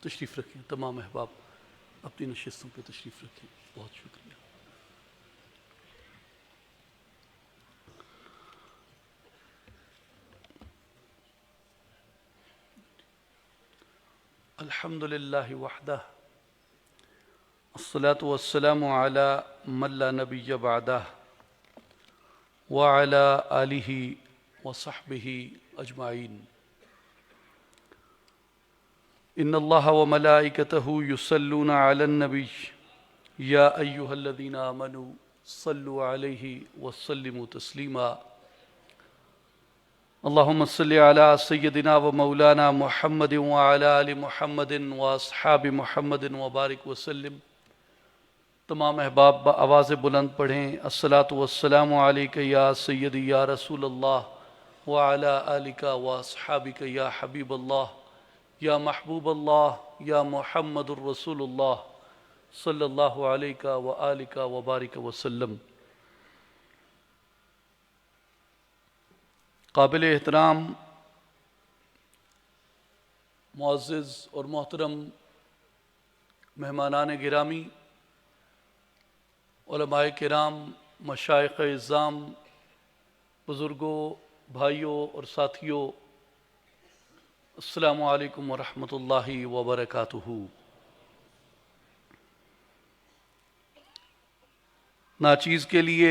تشریف رکھیں، تمام احباب اپنی نشستوں پہ تشریف رکھیں. بہت شکریہ. الحمد للہ وحدہ الصلاة والسلام علی من لا نبی بعدہ وعلی آلہ وصحبہ اجمعین. ان اللہ وملائکتہ یصلون علی النبی یا ایہا الذین آمنوا صلوا علیہ وسلموا تسلیما. اللہم صلی علی سیدنا و مولانا محمد وعلی آل محمد واصحاب محمد وبارک وسلم. تمام احباب بآواز بلند پڑھیں الصلاۃ والسلام علیک یا سیدی یا رسول اللہ وعلی آلک واصحابک یا حبیب اللہ یا محبوب اللہ یا محمد الرسول اللہ صلی اللہ علیہ وآلک وبارک وسلم. قابل احترام معزز اور محترم مہمانان گرامی، علماء کرام، مشائخ اعظام، بزرگوں، بھائیوں اور ساتھیوں، السلام علیکم ورحمۃ اللہ وبرکاتہ. ناچیز کے لیے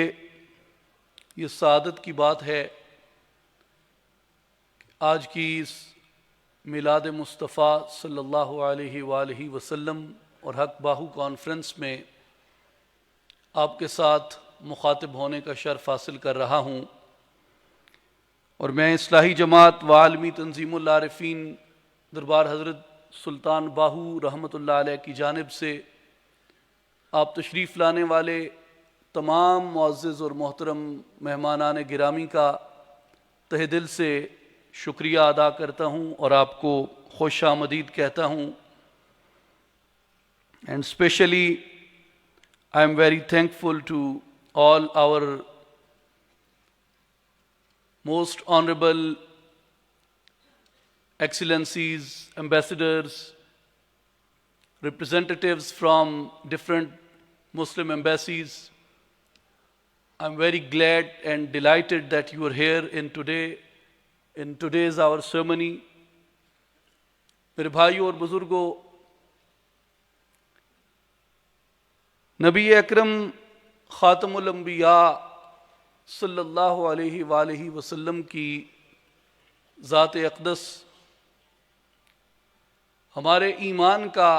یہ سعادت کی بات ہے آج کی اس میلاد مصطفیٰ صلی اللہ علیہ وآلہ وسلم اور حق باہو کانفرنس میں آپ کے ساتھ مخاطب ہونے کا شرف حاصل کر رہا ہوں. اور میں اصلاحی جماعت و عالمی تنظیم العارفین دربار حضرت سلطان باہو رحمۃ اللہ علیہ کی جانب سے آپ تشریف لانے والے تمام معزز اور محترم مہمانان گرامی کا تہ دل سے شکریہ ادا کرتا ہوں اور آپ کو خوش آمدید کہتا ہوں. And specially I am very thankful to all our most honorable excellencies, ambassadors, representatives from different Muslim embassies. I am very glad and delighted that you are here in today's our ceremony. میرے بھائیوں اور بزرگوں، نبی اکرم خاتم الانبیاء صلی اللہ علیہ وآلہ وسلم کی ذات اقدس ہمارے ایمان کا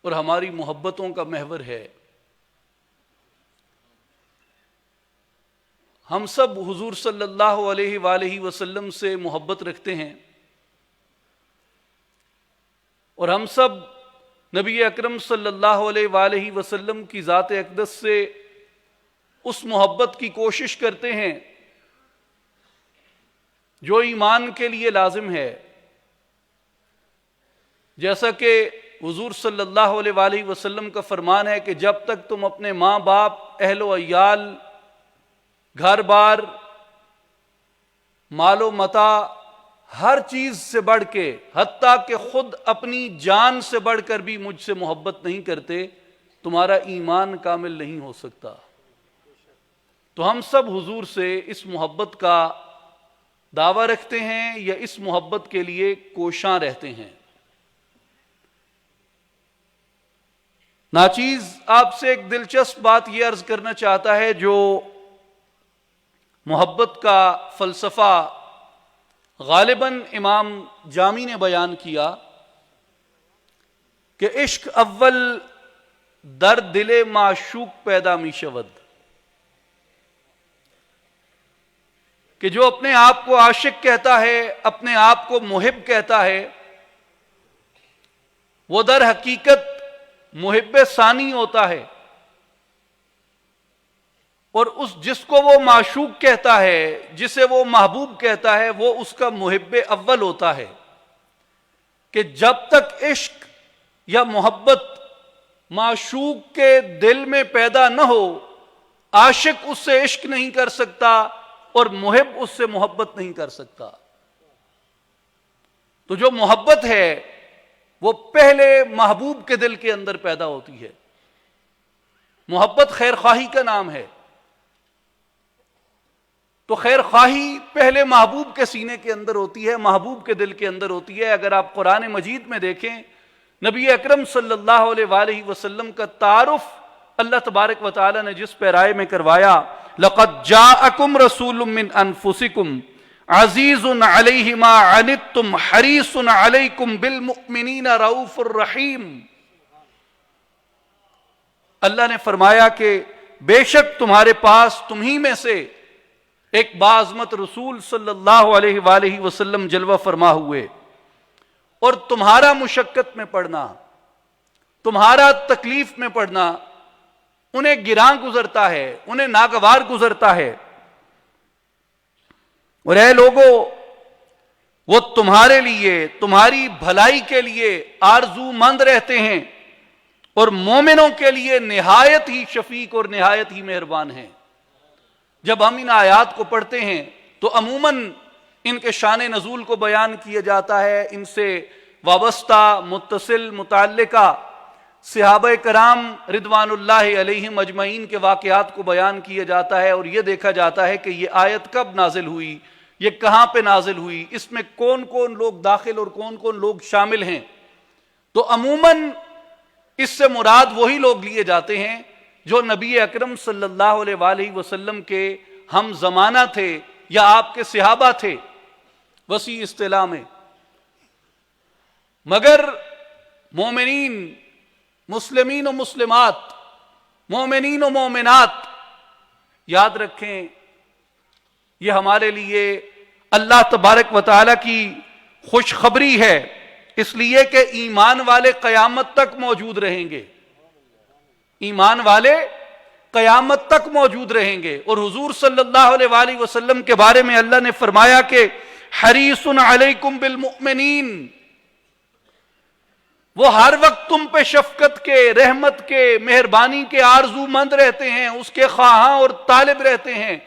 اور ہماری محبتوں کا محور ہے. ہم سب حضور صلی اللہ علیہ وآلہ وسلم سے محبت رکھتے ہیں اور ہم سب نبی اکرم صلی اللہ علیہ وآلہ وسلم کی ذات اقدس سے اس محبت کی کوشش کرتے ہیں جو ایمان کے لیے لازم ہے. جیسا کہ حضور صلی اللہ علیہ وآلہ وسلم کا فرمان ہے کہ جب تک تم اپنے ماں باپ، اہل و عیال، گھر بار، مال و متاع، ہر چیز سے بڑھ کے، حتیٰ کہ خود اپنی جان سے بڑھ کر بھی مجھ سے محبت نہیں کرتے، تمہارا ایمان کامل نہیں ہو سکتا. تو ہم سب حضور سے اس محبت کا دعویٰ رکھتے ہیں یا اس محبت کے لیے کوشاں رہتے ہیں. ناچیز آپ سے ایک دلچسپ بات یہ عرض کرنا چاہتا ہے. جو محبت کا فلسفہ غالباً امام جامی نے بیان کیا کہ عشق اول در دل معشوق پیدا می شود، کہ جو اپنے آپ کو عاشق کہتا ہے، اپنے آپ کو محب کہتا ہے، وہ در حقیقت محب ثانی ہوتا ہے. اور جس کو وہ معشوق کہتا ہے، جسے وہ محبوب کہتا ہے، وہ اس کا محب اول ہوتا ہے. کہ جب تک عشق یا محبت معشوق کے دل میں پیدا نہ ہو، عاشق اس سے عشق نہیں کر سکتا اور محب اس سے محبت نہیں کر سکتا. تو جو محبت ہے وہ پہلے محبوب کے دل کے اندر پیدا ہوتی ہے۔ محبت خیر خواہی کا نام ہے، تو خیر خواہی پہلے محبوب کے سینے کے اندر ہوتی ہے، محبوب کے دل کے اندر ہوتی ہے۔ اگر آپ قرآن مجید میں دیکھیں، نبی اکرم صلی اللہ علیہ وآلہ وسلم کا تعارف اللہ تبارک و تعالی نے جس پیرائے میں کروایا، لَقَدْ جَاءَكُمْ رَسُولٌ مِّنْ أَنفُسِكُمْ عَزِيزٌ عَلَيْهِ مَا عَنِتُّمْ حَرِيصٌ عَلَيْكُمْ بِالْمُؤْمِنِينَ رَءُوفٌ رَحِيمٌ۔ اللہ نے فرمایا کہ بے شک تمہارے پاس تمہیں میں سے ایک باعظمت رسول صلی اللہ علیہ وآلہ وسلم جلوہ فرما ہوئے، اور تمہارا مشقت میں پڑنا، تمہارا تکلیف میں پڑنا انہیں گراں گزرتا ہے، انہیں ناگوار گزرتا ہے۔ اور اے لوگو، وہ تمہارے لیے، تمہاری بھلائی کے لیے آرزو مند رہتے ہیں، اور مومنوں کے لیے نہایت ہی شفیق اور نہایت ہی مہربان ہیں۔ جب ہم ان آیات کو پڑھتے ہیں تو عموماً ان کے شان نزول کو بیان کیا جاتا ہے، ان سے وابستہ متصل متعلقہ صحابہ کرام رضوان اللہ علیہم اجمعین کے واقعات کو بیان کیا جاتا ہے، اور یہ دیکھا جاتا ہے کہ یہ آیت کب نازل ہوئی، یہ کہاں پہ نازل ہوئی، اس میں کون کون لوگ داخل اور کون کون لوگ شامل ہیں۔ تو عموماً اس سے مراد وہی لوگ لیے جاتے ہیں جو نبی اکرم صلی اللہ علیہ وآلہ وسلم کے ہم زمانہ تھے یا آپ کے صحابہ تھے وسیع اصطلاح میں۔ مگر مومنین، مسلمین و مسلمات، مومنین و مومنات، یاد رکھیں یہ ہمارے لیے اللہ تبارک و تعالی کی خوشخبری ہے، اس لیے کہ ایمان والے قیامت تک موجود رہیں گے، ایمان والے قیامت تک موجود رہیں گے۔ اور حضور صلی اللہ علیہ وآلہ وسلم کے بارے میں اللہ نے فرمایا کہ حریص علیکم بالمؤمنین، وہ ہر وقت تم پہ شفقت کے، رحمت کے، مہربانی کے آرزو مند رہتے ہیں، اس کے خواہاں اور طالب رہتے ہیں۔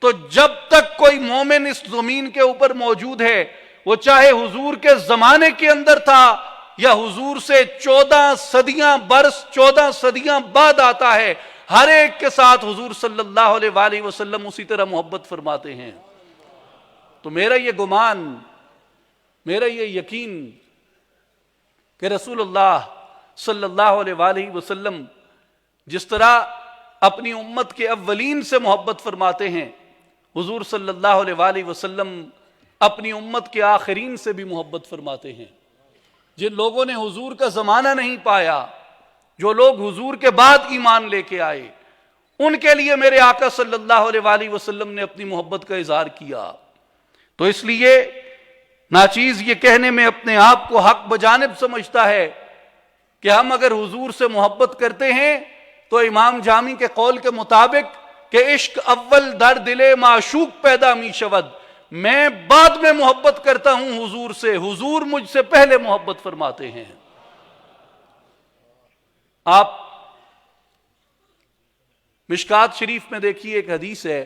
تو جب تک کوئی مومن اس زمین کے اوپر موجود ہے، وہ چاہے حضور کے زمانے کے اندر تھا یا حضور سے 14 صدیاں برس 14 صدیاں بعد آتا ہے، ہر ایک کے ساتھ حضور صلی اللہ علیہ وآلہ وسلم اسی طرح محبت فرماتے ہیں۔ تو میرا یہ گمان، میرا یہ یقین کہ رسول اللہ صلی اللہ علیہ وآلہ وسلم جس طرح اپنی امت کے اولین سے محبت فرماتے ہیں، حضور صلی اللہ علیہ وآلہ وسلم اپنی امت کے آخرین سے بھی محبت فرماتے ہیں۔ جن لوگوں نے حضور کا زمانہ نہیں پایا، جو لوگ حضور کے بعد ایمان لے کے آئے، ان کے لیے میرے آقا صلی اللہ علیہ وآلہ وسلم نے اپنی محبت کا اظہار کیا۔ تو اس لیے ناچیز یہ کہنے میں اپنے آپ کو حق بجانب سمجھتا ہے کہ ہم اگر حضور سے محبت کرتے ہیں تو امام جامی کے قول کے مطابق کہ عشق اول در دل معشوق پیدا می شود، میں بعد میں محبت کرتا ہوں حضور سے، حضور مجھ سے پہلے محبت فرماتے ہیں۔ آپ مشکات شریف میں دیکھیے ایک حدیث ہے،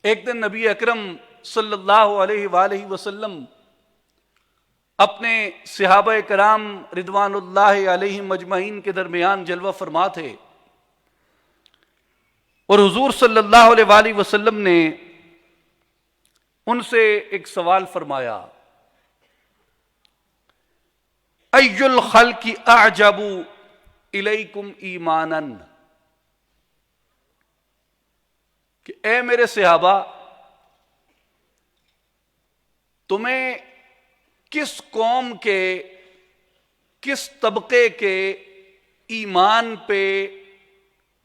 ایک دن نبی اکرم صلی اللہ علیہ وآلہ وسلم اپنے صحابہ کرام رضوان اللہ علیہم اجمعین کے درمیان جلوہ فرما تھے، اور حضور صلی اللہ علیہ وآلہ وسلم نے ان سے ایک سوال فرمایا، ای الخلق اعجب الیکم ایمانا، کہ اے میرے صحابہ، تمہیں کس قوم کے، کس طبقے کے ایمان پہ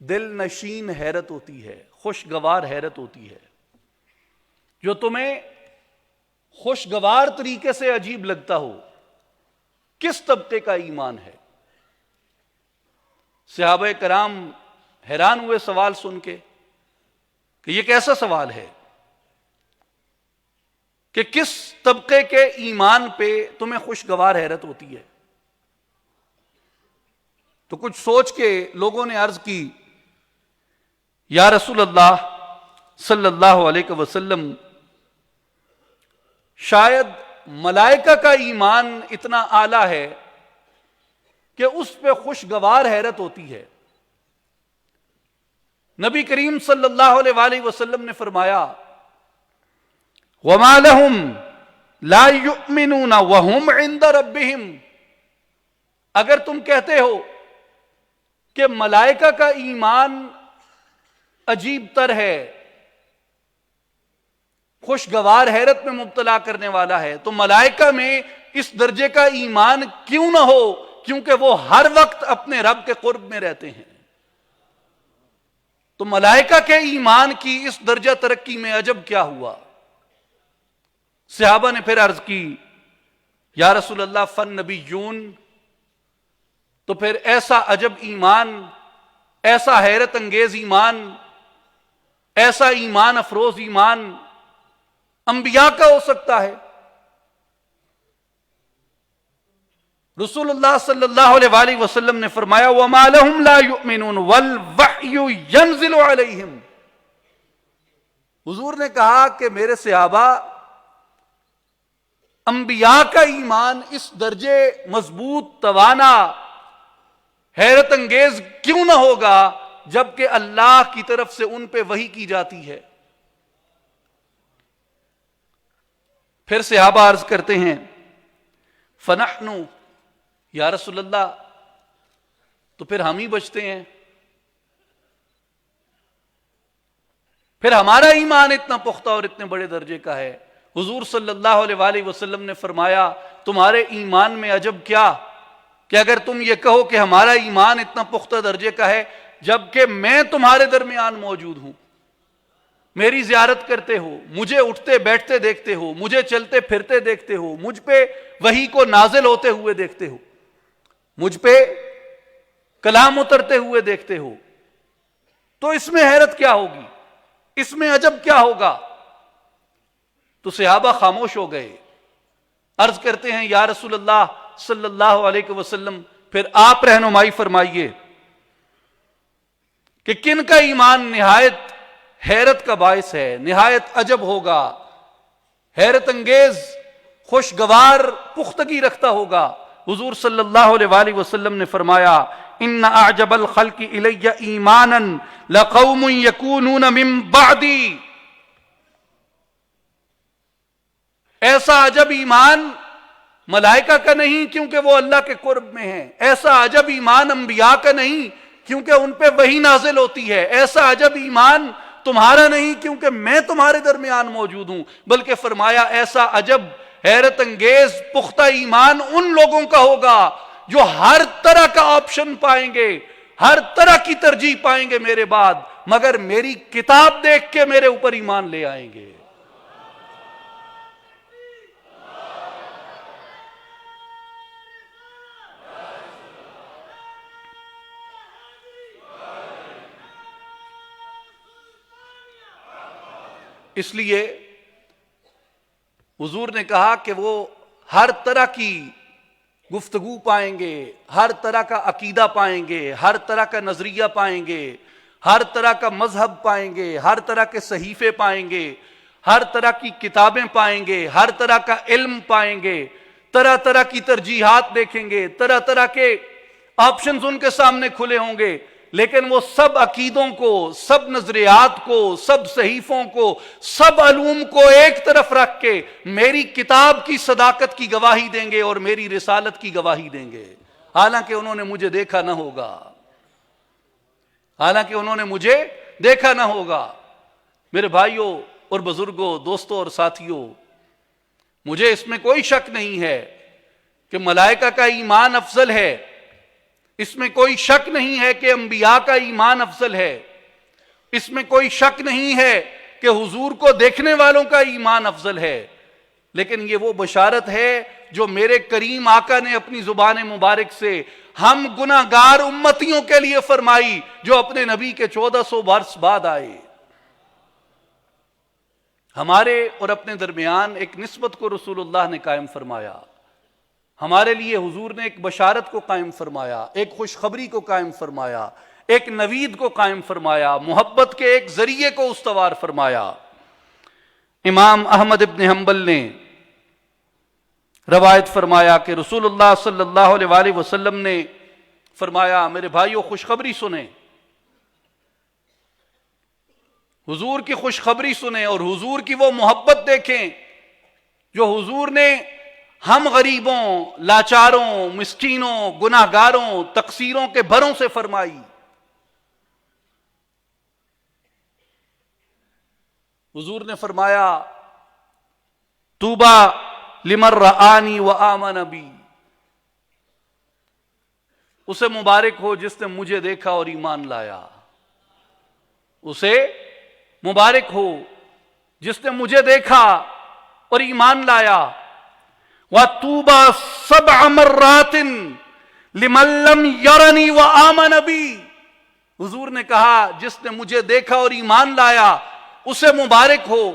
دل نشین حیرت ہوتی ہے، خوشگوار حیرت ہوتی ہے، جو تمہیں خوشگوار طریقے سے عجیب لگتا ہو، کس طبقے کا ایمان ہے؟ صحابہ کرام حیران ہوئے سوال سن کے کہ یہ کیسا سوال ہے کہ کس طبقے کے ایمان پہ تمہیں خوشگوار حیرت ہوتی ہے؟ تو کچھ سوچ کے لوگوں نے عرض کی، یا رسول اللہ صلی اللہ علیہ وسلم، شاید ملائکہ کا ایمان اتنا اعلیٰ ہے کہ اس پہ خوشگوار حیرت ہوتی ہے۔ نبی کریم صلی اللہ علیہ وآلہ وسلم نے فرمایا وَمَا لَهُمْ لَا يُؤْمِنُونَ وَهُمْ عِنْدَ رَبِّهِمْ، اگر تم کہتے ہو کہ ملائکہ کا ایمان عجیب تر ہے، خوشگوار حیرت میں مبتلا کرنے والا ہے، تو ملائکہ میں اس درجے کا ایمان کیوں نہ ہو؟ کیونکہ وہ ہر وقت اپنے رب کے قرب میں رہتے ہیں۔ تو ملائکہ کے ایمان کی اس درجہ ترقی میں عجب کیا ہوا؟ صحابہ نے پھر عرض کی یا رسول اللہ فالنبیون، تو پھر ایسا عجب ایمان، ایسا حیرت انگیز ایمان، ایسا ایمان افروز ایمان انبیاء کا ہو سکتا ہے؟ رسول اللہ صلی اللہ علیہ وآلہ وسلم نے فرمایا وَمَا لَهُمْ لَا يُؤْمِنُونَ وَالْوَحْيُ يَنزِلُ عَلَيْهِمْ، حضور نے کہا کہ میرے صحابہ، انبیاء کا ایمان اس درجے مضبوط، توانا، حیرت انگیز کیوں نہ ہوگا جبکہ اللہ کی طرف سے ان پہ وحی کی جاتی ہے؟ پھر صحابہ عرض کرتے ہیں فَنَحْنُ، یا رسول اللہ تو پھر ہم ہی بچتے ہیں، پھر ہمارا ایمان اتنا پختہ اور اتنے بڑے درجے کا ہے۔ حضور صلی اللہ علیہ وآلہ وسلم نے فرمایا تمہارے ایمان میں عجب کیا کہ اگر تم یہ کہو کہ ہمارا ایمان اتنا پختہ درجے کا ہے جبکہ میں تمہارے درمیان موجود ہوں، میری زیارت کرتے ہو، مجھے اٹھتے بیٹھتے دیکھتے ہو، مجھے چلتے پھرتے دیکھتے ہو، مجھ پہ وحی کو نازل ہوتے ہوئے دیکھتے ہو، مجھ پہ کلام اترتے ہوئے دیکھتے ہو، تو اس میں حیرت کیا ہوگی؟ اس میں عجب کیا ہوگا؟ تو صحابہ خاموش ہو گئے، عرض کرتے ہیں یا رسول اللہ صلی اللہ علیہ وسلم پھر آپ رہنمائی فرمائیے کہ کن کا ایمان نہایت حیرت کا باعث ہے، نہایت عجب ہوگا، حیرت انگیز، خوشگوار پختگی رکھتا ہوگا؟ حضور صلی اللہ علیہ وآلہ وسلم نے فرمایا ان اعجب الخلق الی ایمانا لقوم یکونون من بعدی، ایسا عجب ایمان ملائکہ کا نہیں کیونکہ وہ اللہ کے قرب میں ہیں، ایسا عجب ایمان انبیاء کا نہیں کیونکہ ان پہ وحی نازل ہوتی ہے، ایسا عجب ایمان تمہارا نہیں کیونکہ میں تمہارے درمیان موجود ہوں، بلکہ فرمایا ایسا عجب حیرت انگیز پختہ ایمان ان لوگوں کا ہوگا جو ہر طرح کا آپشن پائیں گے، ہر طرح کی ترجیح پائیں گے میرے بعد، مگر میری کتاب دیکھ کے میرے اوپر ایمان لے آئیں گے۔ اس لیے حضور نے کہا کہ وہ ہر طرح کی گفتگو پائیں گے، ہر طرح کا عقیدہ پائیں گے، ہر طرح کا نظریہ پائیں گے، ہر طرح کا مذہب پائیں گے، ہر طرح کے صحیفے پائیں گے، ہر طرح کی کتابیں پائیں گے، ہر طرح کا علم پائیں گے، طرح طرح کی ترجیحات دیکھیں گے، طرح طرح کے آپشنز ان کے سامنے کھلے ہوں گے، لیکن وہ سب عقیدوں کو، سب نظریات کو، سب صحیفوں کو، سب علوم کو ایک طرف رکھ کے میری کتاب کی صداقت کی گواہی دیں گے اور میری رسالت کی گواہی دیں گے، حالانکہ انہوں نے مجھے دیکھا نہ ہوگا، حالانکہ انہوں نے مجھے دیکھا نہ ہوگا۔ میرے بھائیوں اور بزرگوں، دوستوں اور ساتھیوں، مجھے اس میں کوئی شک نہیں ہے کہ ملائکہ کا ایمان افضل ہے، اس میں کوئی شک نہیں ہے کہ انبیاء کا ایمان افضل ہے، اس میں کوئی شک نہیں ہے کہ حضور کو دیکھنے والوں کا ایمان افضل ہے، لیکن یہ وہ بشارت ہے جو میرے کریم آقا نے اپنی زبان مبارک سے ہم گناہگار امتیوں کے لیے فرمائی جو اپنے نبی کے 1400 برس بعد آئے۔ ہمارے اور اپنے درمیان ایک نسبت کو رسول اللہ نے قائم فرمایا، ہمارے لیے حضور نے ایک بشارت کو قائم فرمایا، ایک خوشخبری کو قائم فرمایا، ایک نوید کو قائم فرمایا، محبت کے ایک ذریعے کو استوار فرمایا۔ امام احمد ابن حنبل نے روایت فرمایا کہ رسول اللہ صلی اللہ علیہ وآلہ وسلم نے فرمایا میرے بھائیو خوشخبری سنیں، حضور کی خوشخبری سنیں اور حضور کی وہ محبت دیکھیں جو حضور نے ہم غریبوں، لاچاروں، مسکینوں، گناہگاروں، تقصیروں کے بھروں سے فرمائی۔ حضور نے فرمایا طوبی لمن رآنی وآمن بی، اسے مبارک ہو جس نے مجھے دیکھا اور ایمان لایا، اسے مبارک ہو جس نے مجھے دیکھا اور ایمان لایا۔ وَطُوبَى 7 مرات لمن لم يرنی وآمن بی، حضور نے کہا جس نے مجھے دیکھا اور ایمان لایا اسے مبارک ہو،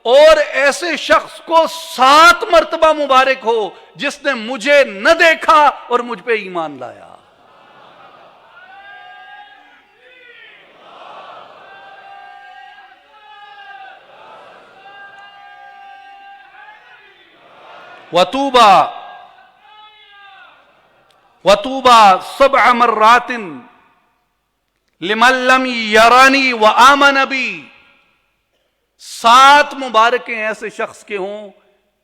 اور ایسے شخص کو 7 مرتبہ مبارک ہو جس نے مجھے نہ دیکھا اور مجھ پہ ایمان لایا۔ وَطُوبَى 7 مرات لمن لم يرنی وآمن بی، 7 مبارکیں ایسے شخص کے ہوں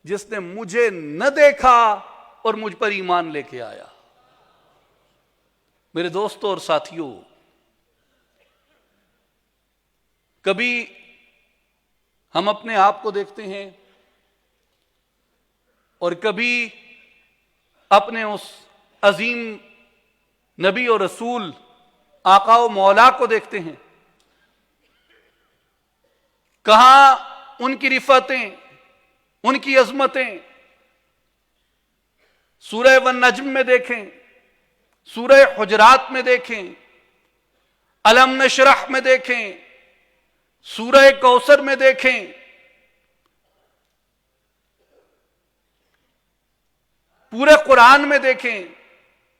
جس نے مجھے نہ دیکھا اور مجھ پر ایمان لے کے آیا۔ میرے دوستوں اور ساتھیوں، کبھی ہم اپنے آپ کو دیکھتے ہیں اور کبھی اپنے اس عظیم نبی اور رسول آقا و مولا کو دیکھتے ہیں، کہاں ان کی رفتیں، ان کی عظمتیں سورہ والنجم میں دیکھیں، سورہ حجرات میں دیکھیں، الم نشرح میں دیکھیں، سورہ کوثر میں دیکھیں، پورے قرآن میں دیکھیں،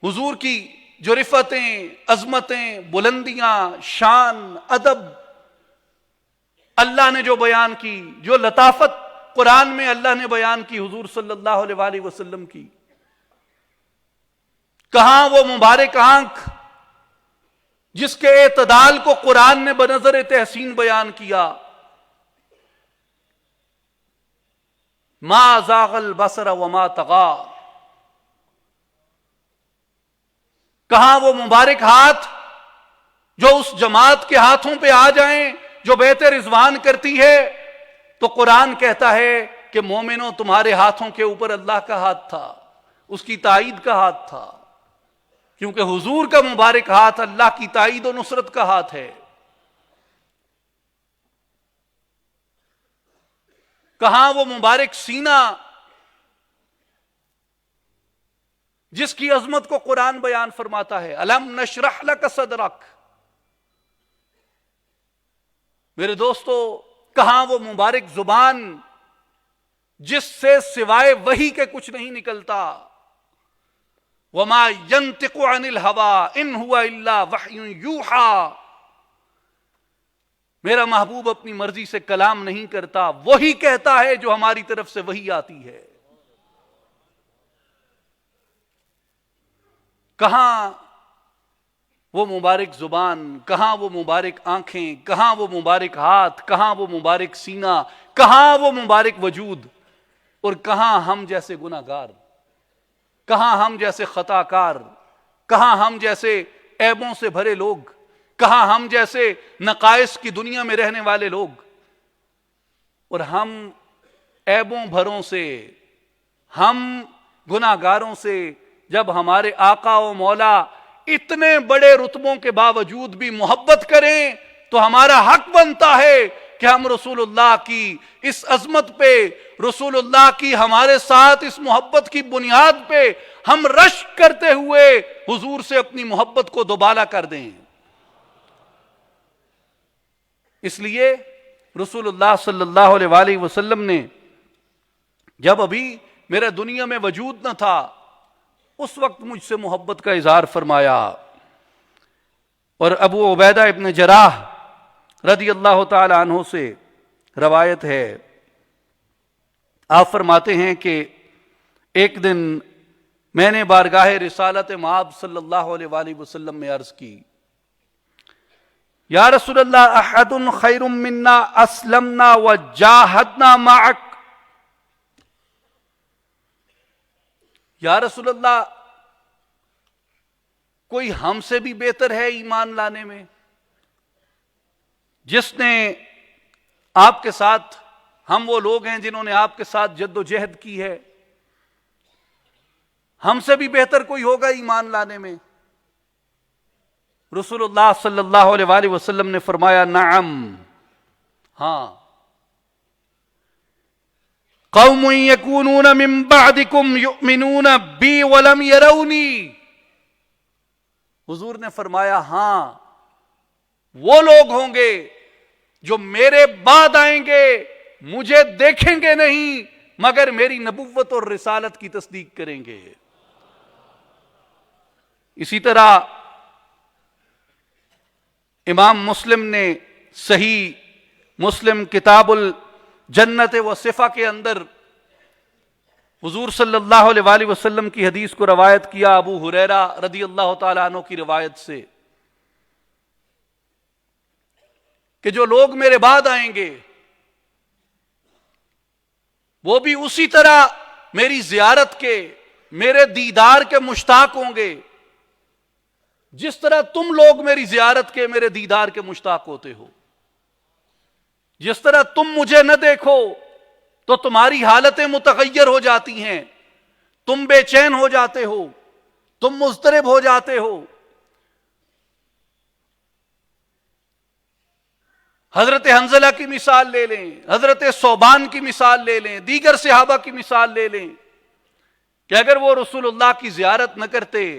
حضور کی جو رفتیں، عظمتیں، بلندیاں، شان، ادب اللہ نے جو بیان کی، جو لطافت قرآن میں اللہ نے بیان کی حضور صلی اللہ علیہ وآلہ وسلم کی، کہاں وہ مبارک آنکھ جس کے اعتدال کو قرآن نے بنظر تحسین بیان کیا، ما زاغ البصر وما طغى، کہاں وہ مبارک ہاتھ جو اس جماعت کے ہاتھوں پہ آ جائیں جو بیت رضوان کرتی ہے تو قرآن کہتا ہے کہ مومنوں تمہارے ہاتھوں کے اوپر اللہ کا ہاتھ تھا، اس کی تائید کا ہاتھ تھا، کیونکہ حضور کا مبارک ہاتھ اللہ کی تائید و نصرت کا ہاتھ ہے۔ کہاں وہ مبارک سینہ جس کی عظمت کو قرآن بیان فرماتا ہے، الم نشرح لک صدرک۔ میرے دوستو، کہاں وہ مبارک زبان جس سے سوائے وحی کے کچھ نہیں نکلتا، وما ينطق عن الهوى ان هو الا وحی یوحى، میرا محبوب اپنی مرضی سے کلام نہیں کرتا، وہی کہتا ہے جو ہماری طرف سے وحی آتی ہے۔ کہاں وہ مبارک زبان، کہاں وہ مبارک آنکھیں، کہاں وہ مبارک ہاتھ، کہاں وہ مبارک سینہ، کہاں وہ مبارک وجود، اور کہاں ہم جیسے گناہگار، کہاں ہم جیسے خطا کار، کہاں ہم جیسے عیبوں سے بھرے لوگ، کہاں ہم جیسے نقائص کی دنیا میں رہنے والے لوگ، اور ہم عیبوں بھروں سے، ہم گناہگاروں سے جب ہمارے آقا و مولا اتنے بڑے رتبوں کے باوجود بھی محبت کریں تو ہمارا حق بنتا ہے کہ ہم رسول اللہ کی اس عظمت پہ، رسول اللہ کی ہمارے ساتھ اس محبت کی بنیاد پہ ہم رشک کرتے ہوئے حضور سے اپنی محبت کو دوبالا کر دیں۔ اس لیے رسول اللہ صلی اللہ علیہ وآلہ وسلم نے جب ابھی میرا دنیا میں وجود نہ تھا اس وقت مجھ سے محبت کا اظہار فرمایا۔ اور ابو عبیدہ ابن جراح رضی اللہ تعالی عنہ سے روایت ہے، آپ فرماتے ہیں کہ ایک دن میں نے بارگاہ رسالت مآب صلی اللہ علیہ وآلہ وسلم میں عرض کی، یا رسول اللہ احد خیر منا اسلمنا وجاہدنا معک، یا رسول اللہ کوئی ہم سے بھی بہتر ہے ایمان لانے میں، جس نے آپ کے ساتھ، ہم وہ لوگ ہیں جنہوں نے آپ کے ساتھ جد و جہد کی ہے، ہم سے بھی بہتر کوئی ہوگا ایمان لانے میں؟ رسول اللہ صلی اللہ علیہ وآلہ وسلم نے فرمایا نعم، ہاں، قوم یکونون من بعدکم یؤمنون بی ولم یرونی، حضور نے فرمایا ہاں، وہ لوگ ہوں گے جو میرے بعد آئیں گے، مجھے دیکھیں گے نہیں مگر میری نبوت اور رسالت کی تصدیق کریں گے۔ اسی طرح امام مسلم نے صحیح مسلم کتاب الجنت و صفا کے اندر حضور صلی اللہ علیہ وآلہ وسلم کی حدیث کو روایت کیا، ابو ہریرہ رضی اللہ تعالیٰ عنہ کی روایت سے، کہ جو لوگ میرے بعد آئیں گے وہ بھی اسی طرح میری زیارت کے، میرے دیدار کے مشتاق ہوں گے جس طرح تم لوگ میری زیارت کے، میرے دیدار کے مشتاق ہوتے ہو۔ جس طرح تم مجھے نہ دیکھو تو تمہاری حالتیں متغیر ہو جاتی ہیں، تم بے چین ہو جاتے ہو، تم مضطرب ہو جاتے ہو۔ حضرت حنظلہ کی مثال لے لیں، حضرت ثوبان کی مثال لے لیں، دیگر صحابہ کی مثال لے لیں، کہ اگر وہ رسول اللہ کی زیارت نہ کرتے،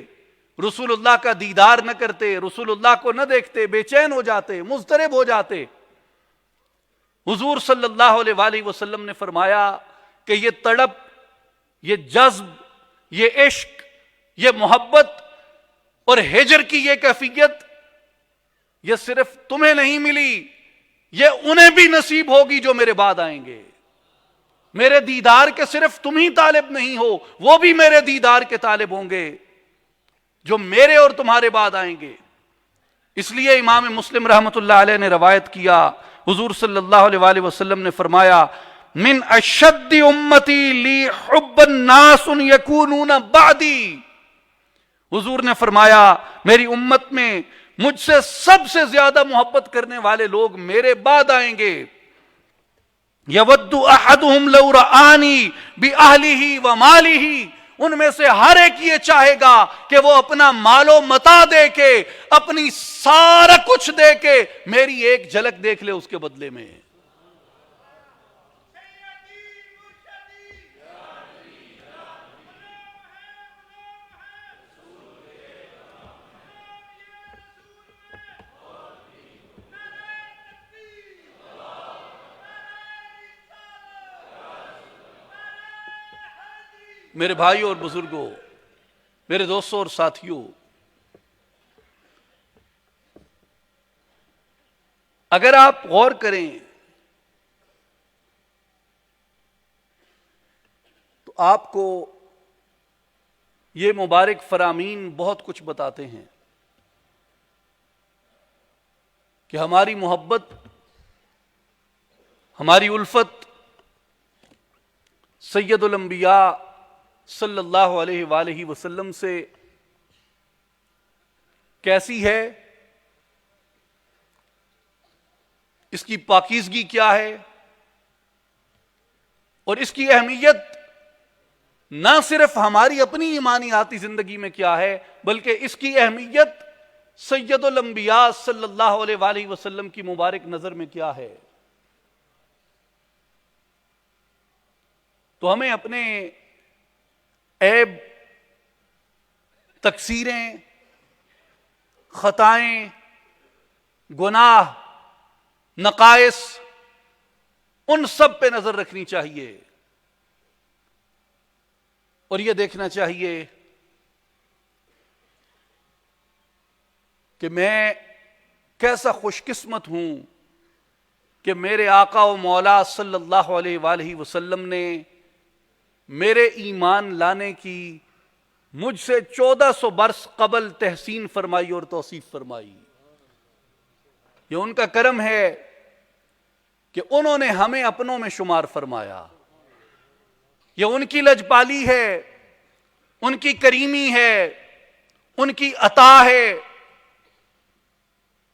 رسول اللہ کا دیدار نہ کرتے، رسول اللہ کو نہ دیکھتے، بے چین ہو جاتے، مضطرب ہو جاتے۔ حضور صلی اللہ علیہ وآلہ وسلم نے فرمایا کہ یہ تڑپ، یہ جذب، یہ عشق، یہ محبت اور ہجر کی یہ کیفیت، یہ صرف تمہیں نہیں ملی، یہ انہیں بھی نصیب ہوگی جو میرے بعد آئیں گے۔ میرے دیدار کے صرف تم ہی طالب نہیں ہو، وہ بھی میرے دیدار کے طالب ہوں گے جو میرے اور تمہارے بعد آئیں گے۔ اس لیے امام مسلم رحمۃ اللہ علیہ نے روایت کیا، حضور صلی اللہ علیہ وآلہ وسلم نے فرمایا من اشد امتی لی حب الناس یکونون بعدی، حضور نے فرمایا میری امت میں مجھ سے سب سے زیادہ محبت کرنے والے لوگ میرے بعد آئیں گے۔ یود احدہم لو رآنی بأہلہ ومالہ، ان میں سے ہر ایک یہ چاہے گا کہ وہ اپنا مال و متاع دے کے، اپنی سارا کچھ دے کے میری ایک جھلک دیکھ لے اس کے بدلے میں۔ میرے بھائیوں اور بزرگوں، میرے دوستوں اور ساتھیوں، اگر آپ غور کریں تو آپ کو یہ مبارک فرامین بہت کچھ بتاتے ہیں کہ ہماری محبت، ہماری الفت سید الانبیاء صلی اللہ علیہ وآلہ وسلم سے کیسی ہے، اس کی پاکیزگی کیا ہے، اور اس کی اہمیت نہ صرف ہماری اپنی ایمانیاتی زندگی میں کیا ہے، بلکہ اس کی اہمیت سید الانبیاء صلی اللہ علیہ وآلہ وسلم کی مبارک نظر میں کیا ہے۔ تو ہمیں اپنے عیب، تقصیریں، خطائیں، گناہ، نقائص، ان سب پہ نظر رکھنی چاہیے، اور یہ دیکھنا چاہیے کہ میں کیسا خوش قسمت ہوں کہ میرے آقا و مولا صلی اللہ علیہ وآلہ وسلم نے میرے ایمان لانے کی مجھ سے 1400 برس قبل تحسین فرمائی اور توصیف فرمائی. یہ ان کا کرم ہے کہ انہوں نے ہمیں اپنوں میں شمار فرمایا. یہ ان کی لجپالی ہے، ان کی کریمی ہے، ان کی عطا ہے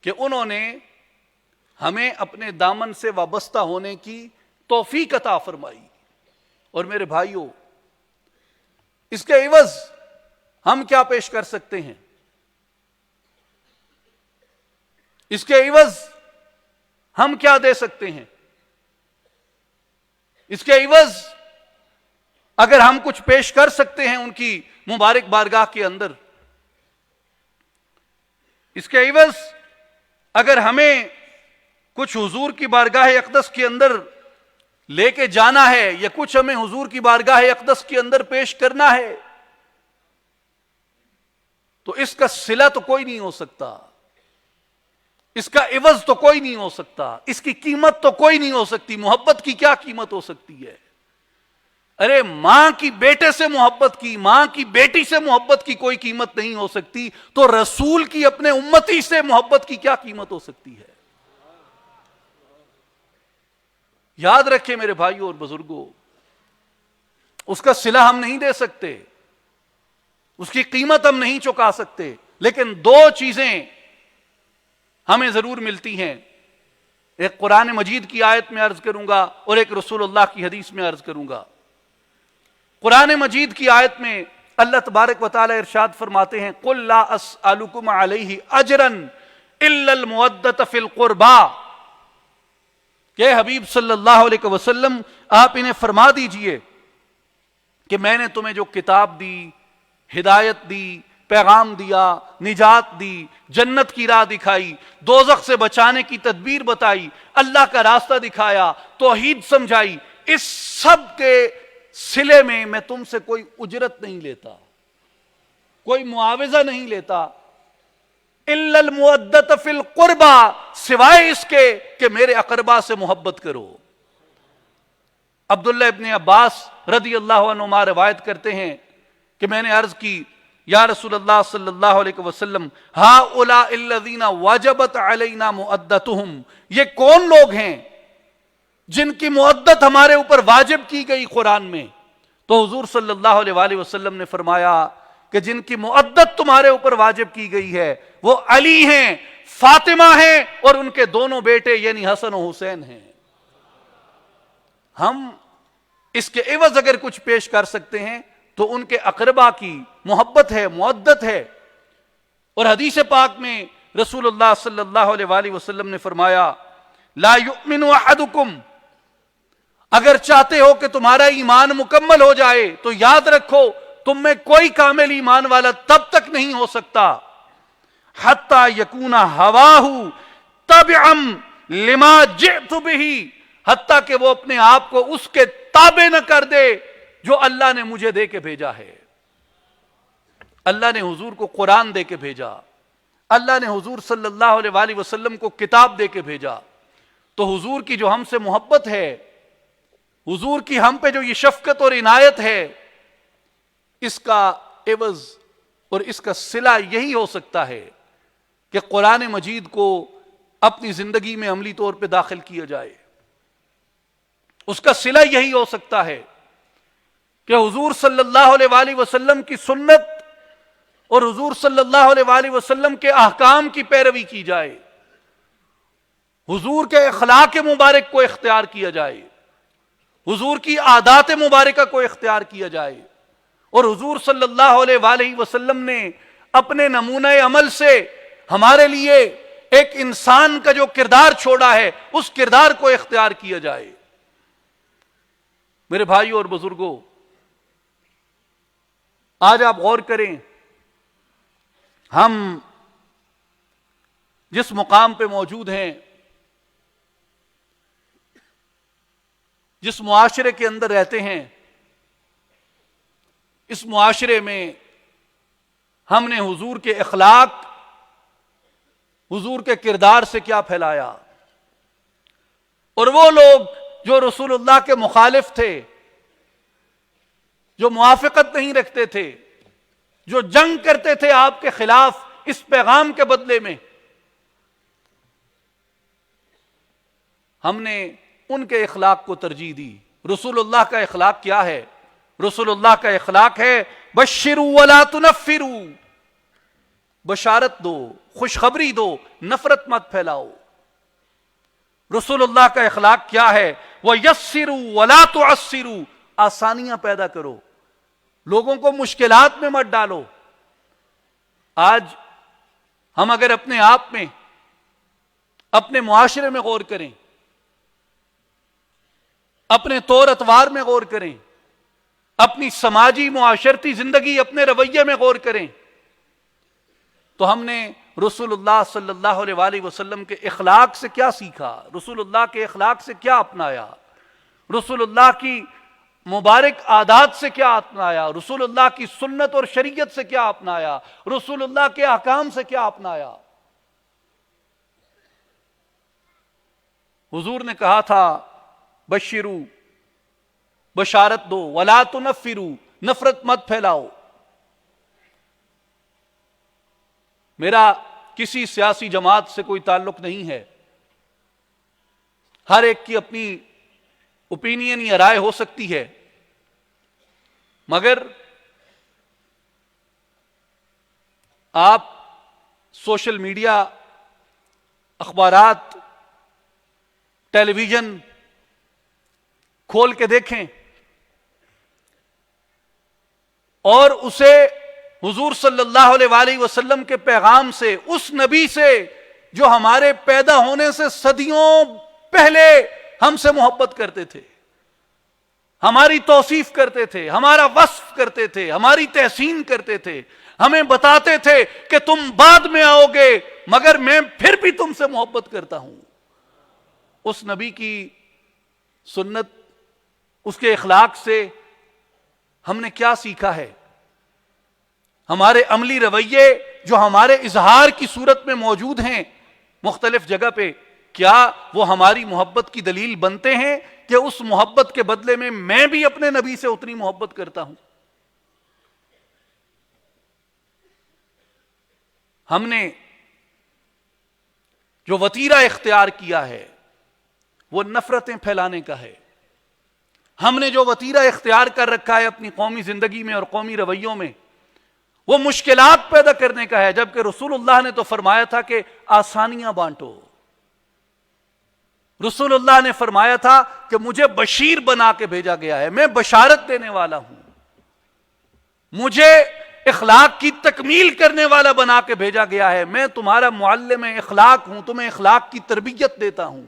کہ انہوں نے ہمیں اپنے دامن سے وابستہ ہونے کی توفیق عطا فرمائی. اور میرے بھائیوں، اس کے عوض ہم کیا پیش کر سکتے ہیں؟ اس کے عوض ہم کیا دے سکتے ہیں؟ اس کے عوض اگر ہم کچھ پیش کر سکتے ہیں ان کی مبارک بارگاہ کے اندر، اس کے عوض اگر ہمیں کچھ حضور کی بارگاہ اقدس کے اندر لے کے جانا ہے یا کچھ ہمیں حضور کی بارگاہ اقدس کے اندر پیش کرنا ہے، تو اس کا صلہ تو کوئی نہیں ہو سکتا، اس کا عوض تو کوئی نہیں ہو سکتا، اس کی قیمت تو کوئی نہیں ہو سکتی. محبت کی کیا قیمت ہو سکتی ہے؟ ارے ماں کی بیٹے سے محبت کی، ماں کی بیٹی سے محبت کی کوئی قیمت نہیں ہو سکتی، تو رسول کی اپنے امتی سے محبت کی کیا قیمت ہو سکتی ہے؟ یاد رکھیں میرے بھائیوں اور بزرگوں، اس کا صلہ ہم نہیں دے سکتے، اس کی قیمت ہم نہیں چکا سکتے، لیکن دو چیزیں ہمیں ضرور ملتی ہیں. ایک قرآن مجید کی آیت میں عرض کروں گا اور ایک رسول اللہ کی حدیث میں عرض کروں گا. قرآن مجید کی آیت میں اللہ تبارک و تعالی ارشاد فرماتے ہیں قُلْ لَا أَسْأَلُكُمْ عَلَيْهِ أَجْرًا إِلَّا الْمُوَدَّةَ فِي الْقُرْبَى. کہ حبیب صلی اللہ علیہ وسلم آپ انہیں فرما دیجئے کہ میں نے تمہیں جو کتاب دی، ہدایت دی، پیغام دیا، نجات دی، جنت کی راہ دکھائی، دوزخ سے بچانے کی تدبیر بتائی، اللہ کا راستہ دکھایا، توحید سمجھائی، اس سب کے صلے میں تم سے کوئی اجرت نہیں لیتا، کوئی معاوضہ نہیں لیتا. الا المودۃ فی القربى، سوائے اس کے کہ میرے اقربا سے محبت کرو. عبداللہ ابن عباس رضی اللہ عنہما روایت کرتے ہیں کہ میں نے عرض کی یا رسول اللہ صلی اللہ علیہ وسلم ہؤلاء الذین وجبت علینا مؤدتهم، یہ کون لوگ ہیں جن کی مؤدت ہمارے اوپر واجب کی گئی قرآن میں؟ تو حضور صلی اللہ علیہ وآلہ وسلم نے فرمایا کہ جن کی مؤدت تمہارے اوپر واجب کی گئی ہے وہ علی ہیں، فاطمہ ہیں اور ان کے دونوں بیٹے یعنی حسن و حسین ہیں. ہم اس کے عوض اگر کچھ پیش کر سکتے ہیں تو ان کے اقربا کی محبت ہے، مؤدت ہے. اور حدیث پاک میں رسول اللہ صلی اللہ علیہ وآلہ وسلم نے فرمایا لا یؤمن احدکم، اگر چاہتے ہو کہ تمہارا ایمان مکمل ہو جائے تو یاد رکھو تم میں کوئی کامل ایمان والا تب تک نہیں ہو سکتا حتی یکون ہواہ تبعا لما جئت بہ، حتیٰ کہ وہ اپنے آپ کو اس کے تابع نہ کر دے جو اللہ نے مجھے دے کے بھیجا ہے. اللہ نے حضور کو قرآن دے کے بھیجا، اللہ نے حضور صلی اللہ علیہ وآلہ وسلم کو کتاب دے کے بھیجا. تو حضور کی جو ہم سے محبت ہے، حضور کی ہم پہ جو یہ شفقت اور عنایت ہے، اس کا عوض اور اس کا صلہ یہی ہو سکتا ہے کہ قرآن مجید کو اپنی زندگی میں عملی طور پہ داخل کیا جائے. اس کا صلہ یہی ہو سکتا ہے کہ حضور صلی اللہ علیہ وآلہ وسلم کی سنت اور حضور صلی اللہ علیہ وآلہ وسلم کے احکام کی پیروی کی جائے، حضور کے اخلاق مبارک کو اختیار کیا جائے، حضور کی عادات مبارکہ کو اختیار کیا جائے. اور حضور صلی اللہ علیہ وآلہ وسلم نے اپنے نمونہ عمل سے ہمارے لیے ایک انسان کا جو کردار چھوڑا ہے اس کردار کو اختیار کیا جائے. میرے بھائیوں اور بزرگوں، آج آپ غور کریں، ہم جس مقام پہ موجود ہیں، جس معاشرے کے اندر رہتے ہیں، اس معاشرے میں ہم نے حضور کے اخلاق، حضور کے کردار سے کیا پھیلایا. اور وہ لوگ جو رسول اللہ کے مخالف تھے، جو موافقت نہیں رکھتے تھے، جو جنگ کرتے تھے آپ کے خلاف اس پیغام کے بدلے میں، ہم نے ان کے اخلاق کو ترجیح دی۔ رسول اللہ کا اخلاق کیا ہے؟ رسول اللہ کا اخلاق ہے بشروا ولا تنفروا، بشارت دو، خوشخبری دو، نفرت مت پھیلاؤ۔ رسول اللہ کا اخلاق کیا ہے؟ وَيَسِّرُوا وَلَا تُعَسِّرُوا، آسانیاں پیدا کرو، لوگوں کو مشکلات میں مت ڈالو۔ آج ہم اگر اپنے آپ میں، اپنے معاشرے میں غور کریں، اپنے طور اتوار میں غور کریں، اپنی سماجی معاشرتی زندگی، اپنے رویے میں غور کریں، تو ہم نے رسول اللہ صلی اللہ علیہ وآلہ وسلم کے اخلاق سے کیا سیکھا؟ رسول اللہ کے اخلاق سے کیا اپنایا؟ رسول اللہ کی مبارک عادات سے کیا اپنایا؟ رسول اللہ کی سنت اور شریعت سے کیا اپنایا؟ رسول اللہ کے احکام سے کیا اپنایا؟ حضور نے کہا تھا بشرو، بشارت دو، ولا تنفروا، نفرت مت پھیلاؤ۔ میرا کسی سیاسی جماعت سے کوئی تعلق نہیں ہے، ہر ایک کی اپنی اوپینین یا رائے ہو سکتی ہے، مگر آپ سوشل میڈیا، اخبارات، ٹیلی ویژن کھول کے دیکھیں اور اسے حضور صلی اللہ علیہ وآلہ وسلم کے پیغام سے، اس نبی سے جو ہمارے پیدا ہونے سے صدیوں پہلے ہم سے محبت کرتے تھے، ہماری توصیف کرتے تھے، ہمارا وصف کرتے تھے، ہماری تحسین کرتے تھے، ہمیں بتاتے تھے کہ تم بعد میں آؤ گے مگر میں پھر بھی تم سے محبت کرتا ہوں۔ اس نبی کی سنت، اس کے اخلاق سے ہم نے کیا سیکھا ہے؟ ہمارے عملی رویے جو ہمارے اظہار کی صورت میں موجود ہیں مختلف جگہ پہ، کیا وہ ہماری محبت کی دلیل بنتے ہیں کہ اس محبت کے بدلے میں بھی اپنے نبی سے اتنی محبت کرتا ہوں؟ ہم نے جو وتیرہ اختیار کیا ہے وہ نفرتیں پھیلانے کا ہے۔ ہم نے جو وتیرہ اختیار کر رکھا ہے اپنی قومی زندگی میں اور قومی رویوں میں، وہ مشکلات پیدا کرنے کا ہے، جبکہ رسول اللہ نے تو فرمایا تھا کہ آسانیاں بانٹو۔ رسول اللہ نے فرمایا تھا کہ مجھے بشیر بنا کے بھیجا گیا ہے، میں بشارت دینے والا ہوں، مجھے اخلاق کی تکمیل کرنے والا بنا کے بھیجا گیا ہے، میں تمہارا معلم اخلاق ہوں، تمہیں اخلاق کی تربیت دیتا ہوں،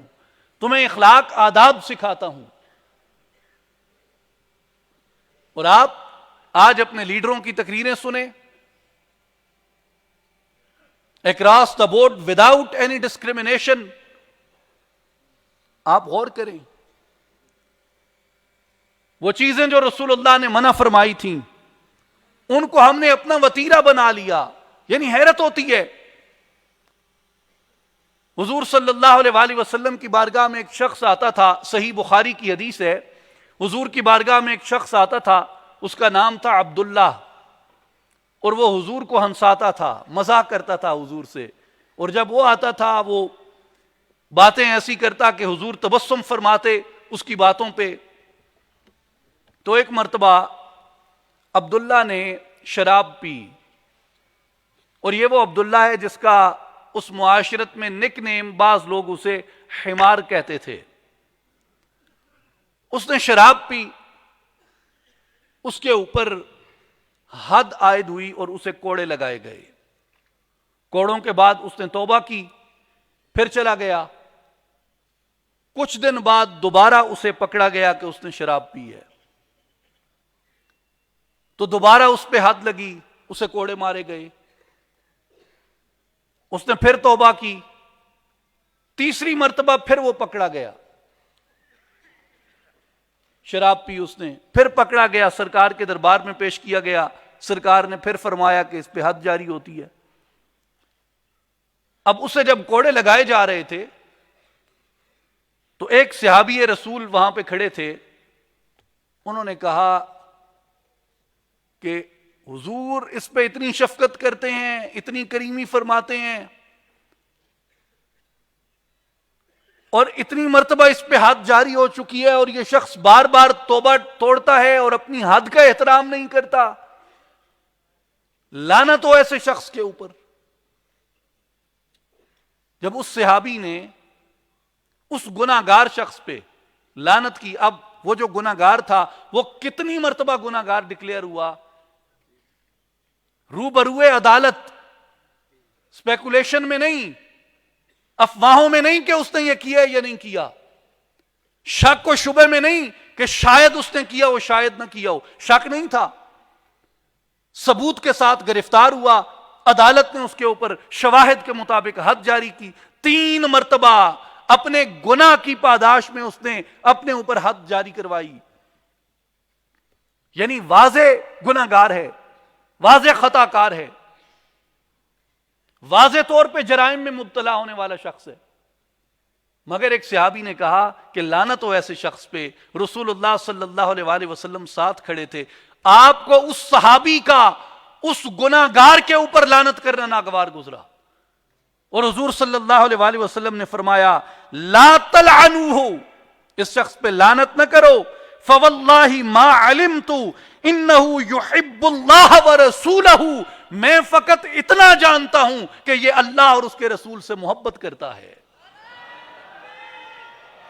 تمہیں اخلاق آداب سکھاتا ہوں۔ اور آپ آج اپنے لیڈروں کی تقریریں سنیں، across the board without any discrimination, آپ غور کریں، وہ چیزیں جو رسول اللہ نے منع فرمائی تھیں ان کو ہم نے اپنا وتیرہ بنا لیا۔ یعنی حیرت ہوتی ہے، حضور صلی اللہ علیہ وآلہ وسلم کی بارگاہ میں ایک شخص آتا تھا، صحیح بخاری کی حدیث ہے، حضور کی بارگاہ میں ایک شخص آتا تھا، اس کا نام تھا عبداللہ، اور وہ حضور کو ہنساتا تھا، مزاق کرتا تھا حضور سے، اور جب وہ آتا تھا وہ باتیں ایسی کرتا کہ حضور تبسم فرماتے اس کی باتوں پہ۔ تو ایک مرتبہ عبداللہ نے شراب پی، اور یہ وہ عبداللہ ہے جس کا اس معاشرت میں نک نیم بعض لوگ اسے حمار کہتے تھے۔ اس نے شراب پی، اس کے اوپر حد عائد ہوئی اور اسے کوڑے لگائے گئے۔ کوڑوں کے بعد اس نے توبہ کی، پھر چلا گیا۔ کچھ دن بعد دوبارہ اسے پکڑا گیا کہ اس نے شراب پی ہے، تو دوبارہ اس پہ حد لگی، اسے کوڑے مارے گئے۔ اس نے پھر توبہ کی، تیسری مرتبہ پھر وہ پکڑا گیا، شراب پی اس نے، پھر پکڑا گیا، سرکار کے دربار میں پیش کیا گیا، سرکار نے پھر فرمایا کہ اس پہ حد جاری ہوتی ہے۔ اب اسے جب کوڑے لگائے جا رہے تھے تو ایک صحابی رسول وہاں پہ کھڑے تھے، انہوں نے کہا کہ حضور اس پہ اتنی شفقت کرتے ہیں، اتنی کریمی فرماتے ہیں، اور اتنی مرتبہ اس پہ حد جاری ہو چکی ہے، اور یہ شخص بار بار توبہ توڑتا ہے اور اپنی حد کا احترام نہیں کرتا، لعنت ہو ایسے شخص کے اوپر۔ جب اس صحابی نے اس گناہگار شخص پہ لعنت کی، اب وہ جو گناہگار تھا وہ کتنی مرتبہ گناہگار ڈکلیئر ہوا، روبروئے عدالت، اسپیکولیشن میں نہیں، افواہوں میں نہیں کہ اس نے یہ کیا یا نہیں کیا، شک و شبہ میں نہیں کہ شاید اس نے کیا ہو شاید نہ کیا ہو، شک نہیں تھا، ثبوت کے ساتھ گرفتار ہوا، عدالت نے اس کے اوپر شواہد کے مطابق حد جاری کی، 3 مرتبہ اپنے گناہ کی پاداش میں اس نے اپنے اوپر حد جاری کروائی، یعنی واضح گناہگار ہے، واضح خطا کار ہے، واضح طور پہ جرائم میں مبتلا ہونے والا شخص ہے، مگر ایک صحابی نے کہا کہ لعنت ہو ایسے شخص پہ۔ رسول اللہ صلی اللہ علیہ وآلہ وسلم ساتھ کھڑے تھے، آپ کو اس صحابی کا اس گناہگار کے اوپر لعنت کرنا ناگوار گزرا، اور حضور صلی اللہ علیہ وآلہ وسلم نے فرمایا لا تلعنوہ، اس شخص پہ لعنت نہ کرو، فواللہ ما علمت انہ یحب اللہ ورسولہ، میں فقط اتنا جانتا ہوں کہ یہ اللہ اور اس کے رسول سے محبت کرتا ہے۔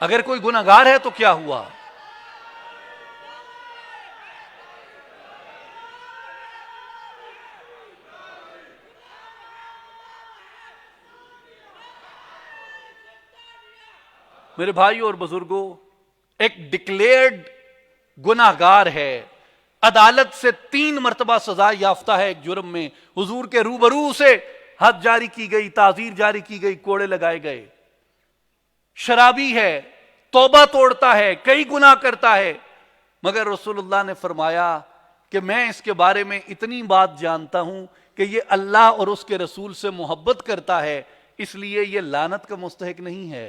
اگر کوئی گناہگار ہے تو کیا ہوا؟ میرے بھائیوں اور بزرگوں، ایک ڈکلیئرڈ گناہگار ہے، عدالت سے 3 مرتبہ سزا یافتہ ہے ایک جرم میں، حضور کے روبرو سے حد جاری کی گئی، تعزیر جاری کی گئی، کوڑے لگائے گئے، شرابی ہے، توبہ توڑتا ہے، کئی گناہ کرتا ہے، مگر رسول اللہ نے فرمایا کہ میں اس کے بارے میں اتنی بات جانتا ہوں کہ یہ اللہ اور اس کے رسول سے محبت کرتا ہے، اس لیے یہ لعنت کا مستحق نہیں ہے۔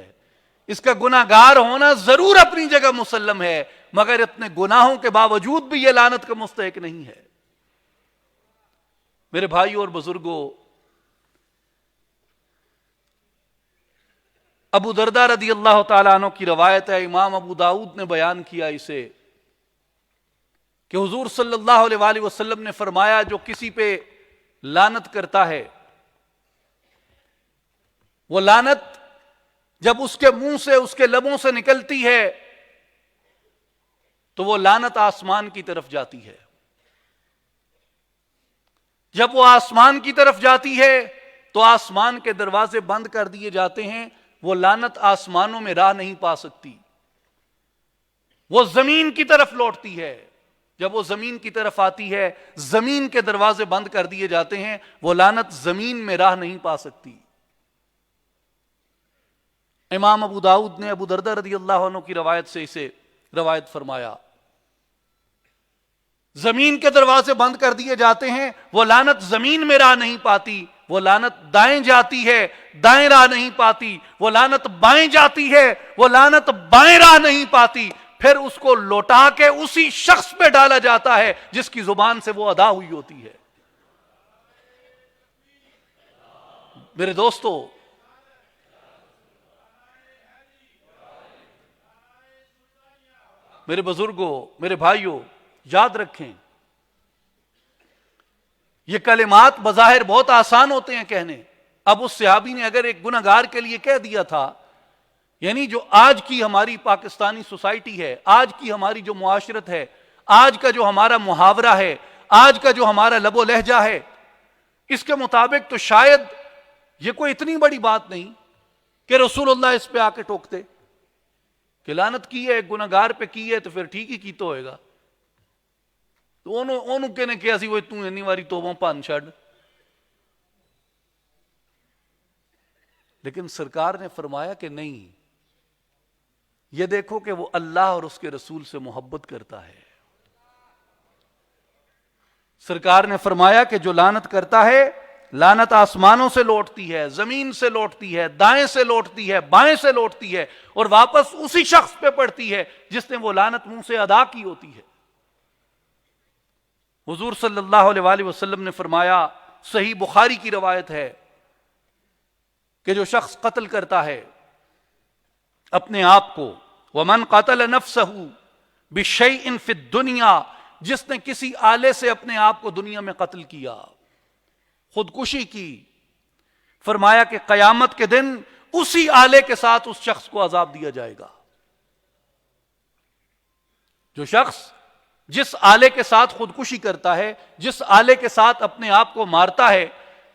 اس کا گناہگار ہونا ضرور اپنی جگہ مسلم ہے، مگر اپنے گناہوں کے باوجود بھی یہ لعنت کا مستحق نہیں ہے۔ میرے بھائیوں اور بزرگوں، ابو درداء رضی اللہ تعالیٰ عنہ کی روایت ہے، امام ابو داؤد نے بیان کیا اسے، کہ حضور صلی اللہ علیہ وآلہ وسلم نے فرمایا جو کسی پہ لعنت کرتا ہے، وہ لعنت جب اس کے منہ سے، اس کے لبوں سے نکلتی ہے تو وہ لعنت آسمان کی طرف جاتی ہے، جب وہ آسمان کی طرف جاتی ہے تو آسمان کے دروازے بند کر دیے جاتے ہیں، وہ لعنت آسمانوں میں راہ نہیں پا سکتی، وہ زمین کی طرف لوٹتی ہے، جب وہ زمین کی طرف آتی ہے زمین کے دروازے بند کر دیے جاتے ہیں، وہ لعنت زمین میں راہ نہیں پا سکتی۔ امام ابو داؤد نے ابو درداء رضی اللہ عنہ کی روایت سے اسے روایت فرمایا، زمین کے دروازے بند کر دیے جاتے ہیں، وہ لعنت زمین میں راہ نہیں پاتی، وہ لعنت دائیں جاتی ہے، دائیں راہ نہیں پاتی، وہ لعنت بائیں جاتی ہے، وہ لعنت بائیں راہ نہیں پاتی، پھر اس کو لوٹا کے اسی شخص پہ ڈالا جاتا ہے جس کی زبان سے وہ ادا ہوئی ہوتی ہے۔ میرے دوستو، میرے بزرگوں، میرے بھائیوں، یاد رکھیں، یہ کلمات بظاہر بہت آسان ہوتے ہیں کہنے۔ اب اس صحابی نے اگر ایک گنہگار کے لیے کہہ دیا تھا، یعنی جو آج کی ہماری پاکستانی سوسائٹی ہے، آج کی ہماری جو معاشرت ہے، آج کا جو ہمارا محاورہ ہے، آج کا جو ہمارا لب و لہجہ ہے، اس کے مطابق تو شاید یہ کوئی اتنی بڑی بات نہیں کہ رسول اللہ اس پہ آ کے ٹوکتے کہ لعنت کی ہے، ایک گنہگار پہ کی ہے تو پھر ٹھیک ہی کیتا ہوئے گا، تو انہوں کہنے کیا سی وہ اتنی انی واری توبوں پان چھڑ۔ لیکن سرکار نے فرمایا کہ نہیں، یہ دیکھو کہ وہ اللہ اور اس کے رسول سے محبت کرتا ہے۔ سرکار نے فرمایا کہ جو لعنت کرتا ہے، لعنت آسمانوں سے لوٹتی ہے، زمین سے لوٹتی ہے، دائیں سے لوٹتی ہے، بائیں سے لوٹتی ہے، اور واپس اسی شخص پہ پڑتی ہے جس نے وہ لعنت منہ سے ادا کی ہوتی ہے۔ حضور صلی اللہ علیہ وآلہ وسلم نے فرمایا، صحیح بخاری کی روایت ہے، کہ جو شخص قتل کرتا ہے اپنے آپ کو، ومن قتل نفسہ بشیء فی الدنیا، جس نے کسی آلے سے اپنے آپ کو دنیا میں قتل کیا، خودکشی کی، فرمایا کہ قیامت کے دن اسی آلے کے ساتھ اس شخص کو عذاب دیا جائے گا۔ جو شخص جس آلے کے ساتھ خودکشی کرتا ہے، جس آلے کے ساتھ اپنے آپ کو مارتا ہے،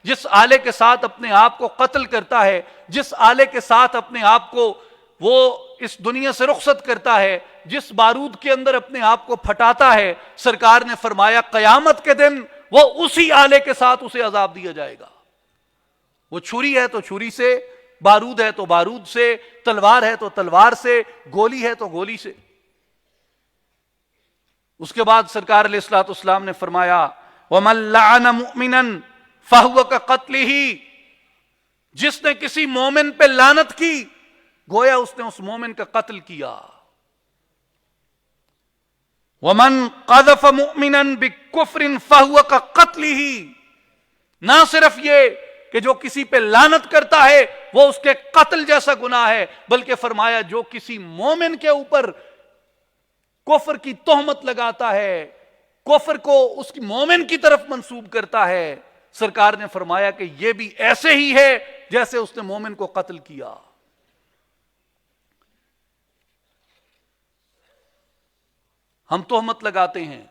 جس آلے کے ساتھ اپنے آپ کو قتل کرتا ہے، جس آلے کے ساتھ اپنے آپ کو وہ اس دنیا سے رخصت کرتا ہے، جس بارود کے اندر اپنے آپ کو پھٹاتا ہے، سرکار نے فرمایا قیامت کے دن وہ اسی آلے کے ساتھ اسے عذاب دیا جائے گا۔ وہ چھری ہے تو چھری سے، بارود ہے تو بارود سے، تلوار ہے تو تلوار سے، گولی ہے تو گولی سے۔ اس کے بعد سرکار علیہ الصلوۃ والسلام نے فرمایا، وَمَن لَعَنَ مُؤْمِنًا فَهُوَ كَقَتْلِهِ، جس نے کسی مومن پہ لعنت کی گویا اس نے اس مومن کا قتل کیا۔ وَمَن قَذَفَ مُؤْمِنًا بِكُفْرٍ فَهُوَ كَقَتْلِهِ، نہ صرف یہ کہ جو کسی پہ لعنت کرتا ہے وہ اس کے قتل جیسا گناہ ہے، بلکہ فرمایا جو کسی مومن کے اوپر کفر کی تہمت لگاتا ہے، کفر کو اس کی مومن کی طرف منسوب کرتا ہے، سرکار نے فرمایا کہ یہ بھی ایسے ہی ہے جیسے اس نے مومن کو قتل کیا۔ ہم تہمت لگاتے ہیں،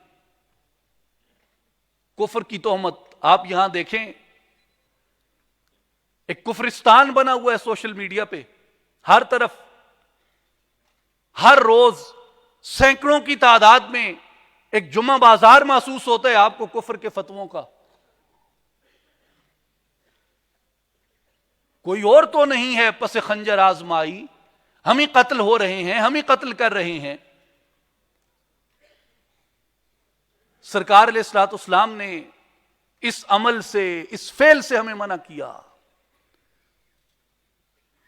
کفر کی تہمت۔ آپ یہاں دیکھیں، ایک کفرستان بنا ہوا ہے سوشل میڈیا پہ، ہر طرف ہر روز سینکڑوں کی تعداد میں ایک جمعہ بازار محسوس ہوتا ہے آپ کو کفر کے فتووں کا۔ کوئی اور تو نہیں ہے پس خنجر آزمائی، ہم ہی قتل ہو رہے ہیں، ہم ہی قتل کر رہے ہیں۔ سرکار علیہ الصلوۃ والسلام نے اس عمل سے، اس فعل سے ہمیں منع کیا،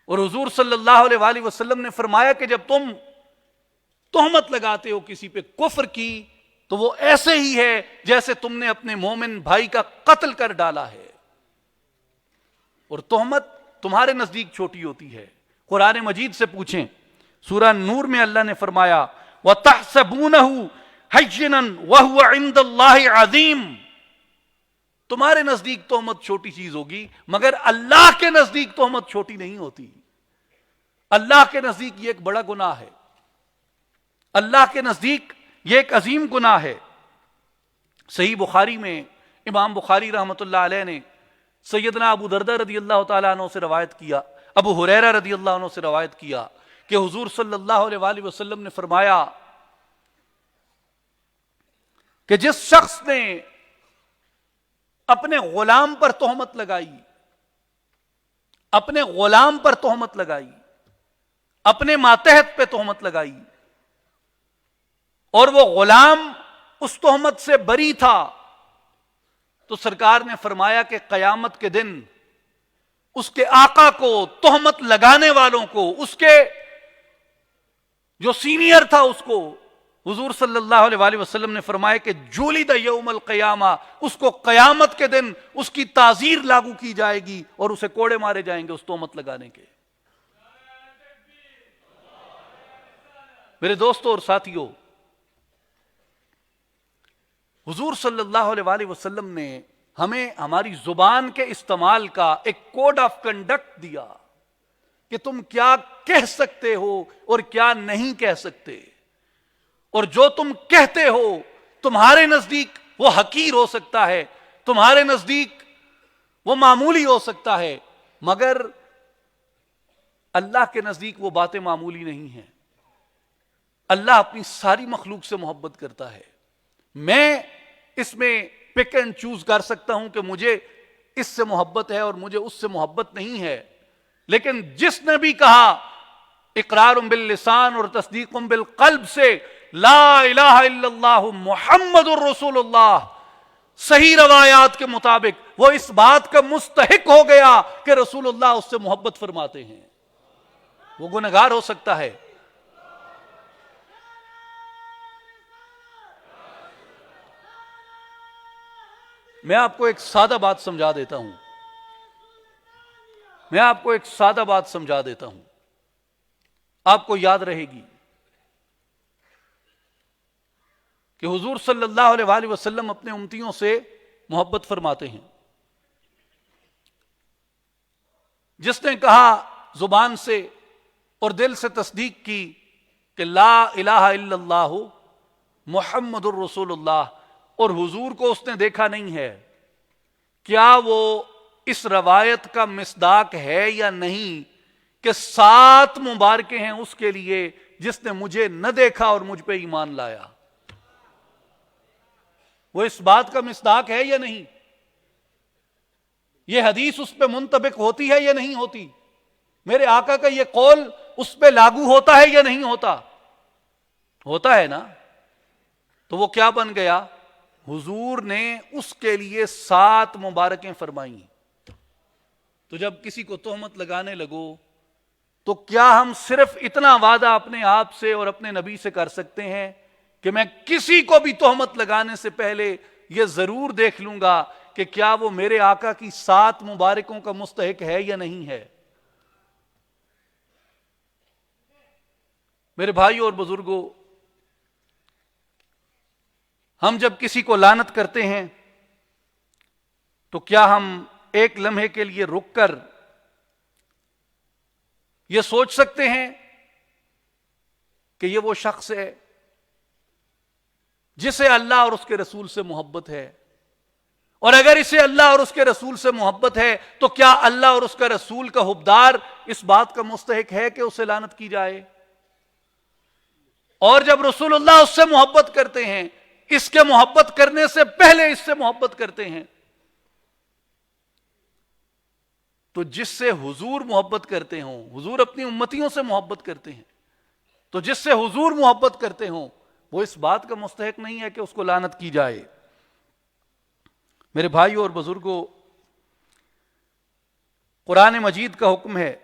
اور حضور صلی اللہ علیہ وآلہ وسلم نے فرمایا کہ جب تم تہمت لگاتے ہو کسی پہ کفر کی تو وہ ایسے ہی ہے جیسے تم نے اپنے مومن بھائی کا قتل کر ڈالا ہے۔ اور تہمت تمہارے نزدیک چھوٹی ہوتی ہے، قرآن مجید سے پوچھیں، سورہ نور میں اللہ نے فرمایا وَتَحْسَبُونَهُ هَيِّنًا وَهُوَ عِندَ اللَّهِ عَظِيمٌ، تمہارے نزدیک تہمت چھوٹی چیز ہوگی مگر اللہ کے نزدیک تہمت چھوٹی نہیں ہوتی۔ اللہ کے نزدیک یہ ایک بڑا گناہ ہے، اللہ کے نزدیک یہ ایک عظیم گناہ ہے۔ صحیح بخاری میں امام بخاری رحمۃ اللہ علیہ نے سیدنا ابو دردہ رضی اللہ تعالیٰ عنہ سے روایت کیا، ابو ہریرہ رضی اللہ عنہ سے روایت کیا کہ حضور صلی اللہ علیہ وآلہ وسلم نے فرمایا کہ جس شخص نے اپنے غلام پر تہمت لگائی، اپنے غلام پر تہمت لگائی، اپنے ماتحت پہ تہمت لگائی، اور وہ غلام اس تہمت سے بری تھا، تو سرکار نے فرمایا کہ قیامت کے دن اس کے آقا کو، تہمت لگانے والوں کو، اس کے جو سینئر تھا اس کو، حضور صلی اللہ علیہ وآلہ وسلم نے فرمایا کہ جولد یوم القیامہ، اس کو قیامت کے دن اس کی تعزیر لاگو کی جائے گی اور اسے کوڑے مارے جائیں گے اس تہمت لگانے کے۔ میرے دوستوں اور ساتھیوں، حضور صلی اللہ علیہ وآلہ وسلم نے ہمیں ہماری زبان کے استعمال کا ایک کوڈ آف کنڈکٹ دیا کہ تم کیا کہہ سکتے ہو اور کیا نہیں کہہ سکتے، اور جو تم کہتے ہو تمہارے نزدیک وہ حقیر ہو سکتا ہے، تمہارے نزدیک وہ معمولی ہو سکتا ہے، مگر اللہ کے نزدیک وہ باتیں معمولی نہیں ہیں۔ اللہ اپنی ساری مخلوق سے محبت کرتا ہے۔ میں اس میں پک اینڈ چوز کر سکتا ہوں کہ مجھے اس سے محبت ہے اور مجھے اس سے محبت نہیں ہے، لیکن جس نے بھی کہا اقرار باللسان اور تصدیق بالقلب سے لا الہ الا اللہ محمد الرسول اللہ، صحیح روایات کے مطابق وہ اس بات کا مستحق ہو گیا کہ رسول اللہ اس سے محبت فرماتے ہیں۔ وہ گنہگار ہو سکتا ہے، میں آپ کو ایک سادہ بات سمجھا دیتا ہوں، آپ کو یاد رہے گی کہ حضور صلی اللہ علیہ وآلہ وسلم اپنے امتیوں سے محبت فرماتے ہیں۔ جس نے کہا زبان سے اور دل سے تصدیق کی کہ لا الہ الا اللہ محمد الرسول اللہ، اور حضور کو اس نے دیکھا نہیں ہے، کیا وہ اس روایت کا مصداق ہے یا نہیں کہ 7 مبارکیں ہیں اس کے لیے جس نے مجھے نہ دیکھا اور مجھ پہ ایمان لایا؟ وہ اس بات کا مصداق ہے یا نہیں؟ یہ حدیث اس پہ منطبق ہوتی ہے یا نہیں ہوتی؟ میرے آقا کا یہ قول اس پہ لاگو ہوتا ہے یا نہیں ہوتا؟ ہوتا ہے نا؟ تو وہ کیا بن گیا؟ حضور نے اس کے لیے 7 مبارکیں فرمائیں۔ تو جب کسی کو تہمت لگانے لگو تو کیا ہم صرف اتنا وعدہ اپنے آپ سے اور اپنے نبی سے کر سکتے ہیں کہ میں کسی کو بھی تہمت لگانے سے پہلے یہ ضرور دیکھ لوں گا کہ کیا وہ میرے آقا کی 7 مبارکوں کا مستحق ہے یا نہیں ہے؟ میرے بھائیوں اور بزرگوں، ہم جب کسی کو لعنت کرتے ہیں تو کیا ہم ایک لمحے کے لیے رک کر یہ سوچ سکتے ہیں کہ یہ وہ شخص ہے جسے اللہ اور اس کے رسول سے محبت ہے؟ اور اگر اسے اللہ اور اس کے رسول سے محبت ہے تو کیا اللہ اور اس کا رسول کا حبدار اس بات کا مستحق ہے کہ اسے لعنت کی جائے؟ اور جب رسول اللہ اس سے محبت کرتے ہیں، اس کے محبت کرنے سے پہلے اس سے محبت کرتے ہیں، تو جس سے حضور محبت کرتے ہوں، حضور اپنی امتیوں سے محبت کرتے ہیں، تو جس سے حضور محبت کرتے ہوں وہ اس بات کا مستحق نہیں ہے کہ اس کو لعنت کی جائے۔ میرے بھائیوں اور بزرگوں، قرآن مجید کا حکم ہے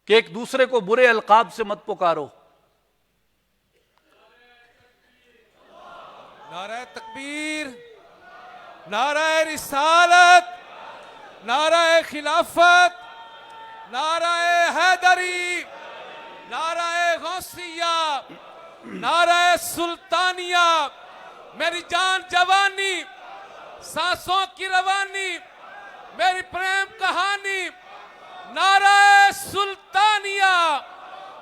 کہ ایک دوسرے کو برے القاب سے مت پکارو۔ نعرہ تکبیر، نعرہ رسالت، نعرہ خلافت، نعرہ حیدری، نعرہ غوثیہ، نعرہ سلطانیہ، میری جان جوانی، سانسوں کی روانی، میری پریم کہانی، نعرہ سلطانیہ،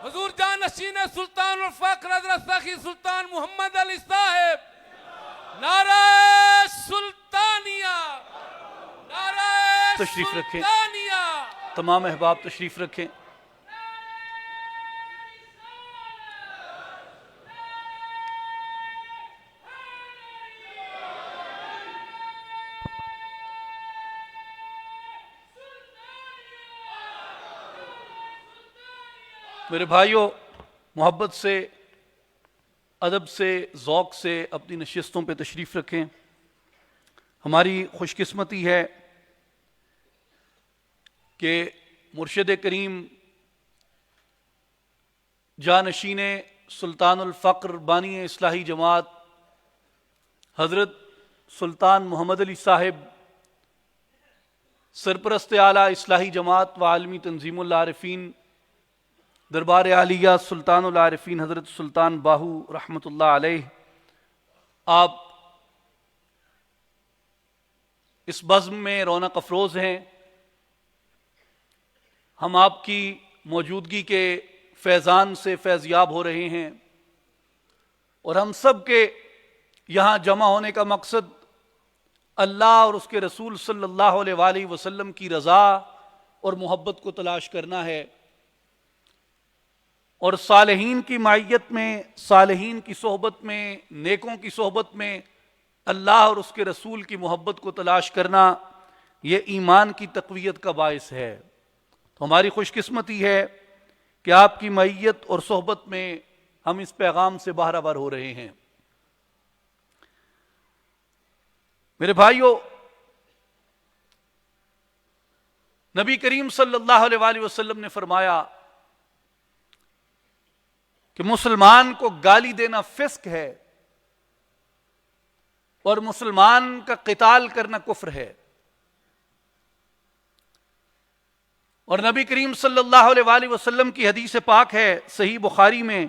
حضور جانشین سلطان الفقر حضرت سخی سلطان محمد علی صاحب، نعرہ سلطانیہ، نعرہ تشریف رکھیں، سلطانیہ۔ تمام احباب تشریف رکھیں۔ میرے بھائیوں، محبت سے، ادب سے، ذوق سے اپنی نشستوں پہ تشریف رکھیں۔ ہماری خوش قسمتی ہے کہ مرشد کریم جانشین سلطان الفقر بانی اصلاحی جماعت حضرت سلطان محمد علی صاحب، سرپرست اعلیٰ اصلاحی جماعت و عالمی تنظیم العارفین دربار عالیہ سلطان العارفین حضرت سلطان باہو رحمۃ اللہ علیہ، آپ اس بزم میں رونق افروز ہیں۔ ہم آپ کی موجودگی کے فیضان سے فیضیاب ہو رہے ہیں، اور ہم سب کے یہاں جمع ہونے کا مقصد اللہ اور اس کے رسول صلی اللہ علیہ وآلہ وسلم کی رضا اور محبت کو تلاش کرنا ہے، اور صالحین کی معیت میں، صالحین کی صحبت میں، نیکوں کی صحبت میں اللہ اور اس کے رسول کی محبت کو تلاش کرنا یہ ایمان کی تقویت کا باعث ہے۔ تو ہماری خوش قسمتی ہے کہ آپ کی معیت اور صحبت میں ہم اس پیغام سے باہرور ہو رہے ہیں۔ میرے بھائیوں، نبی کریم صلی اللہ علیہ وآلہ وسلم نے فرمایا کہ مسلمان کو گالی دینا فسق ہے، اور مسلمان کا قتال کرنا کفر ہے. اور نبی کریم صلی اللہ علیہ وآلہ وسلم کی حدیث پاک ہے صحیح بخاری میں،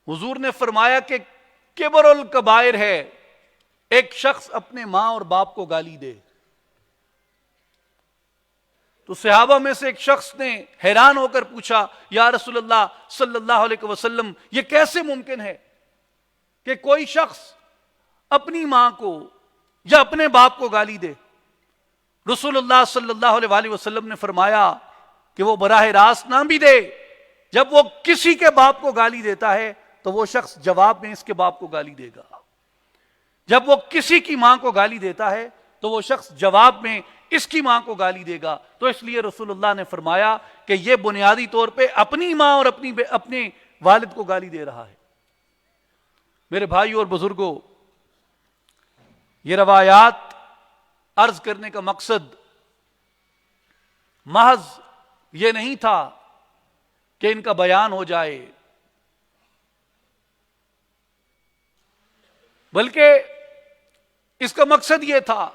حضور نے فرمایا کہ کبر الکبائر ہے ایک شخص اپنے ماں اور باپ کو گالی دے. تو صحابہ میں سے ایک شخص نے حیران ہو کر پوچھا، یا رسول اللہ صلی اللہ علیہ وسلم، یہ کیسے ممکن ہے کہ کوئی شخص اپنی ماں کو یا اپنے باپ کو گالی دے؟ رسول اللہ صلی اللہ علیہ وآلہ وسلم نے فرمایا کہ وہ براہ راست نہ بھی دے، جب وہ کسی کے باپ کو گالی دیتا ہے تو وہ شخص جواب میں اس کے باپ کو گالی دے گا. جب وہ کسی کی ماں کو گالی دیتا ہے تو وہ شخص جواب میں اس کی ماں کو گالی دے گا. تو اس لیے رسول اللہ نے فرمایا کہ یہ بنیادی طور پہ اپنی ماں اور اپنے والد کو گالی دے رہا ہے. میرے بھائیوں اور بزرگوں، یہ روایات عرض کرنے کا مقصد محض یہ نہیں تھا کہ ان کا بیان ہو جائے، بلکہ اس کا مقصد یہ تھا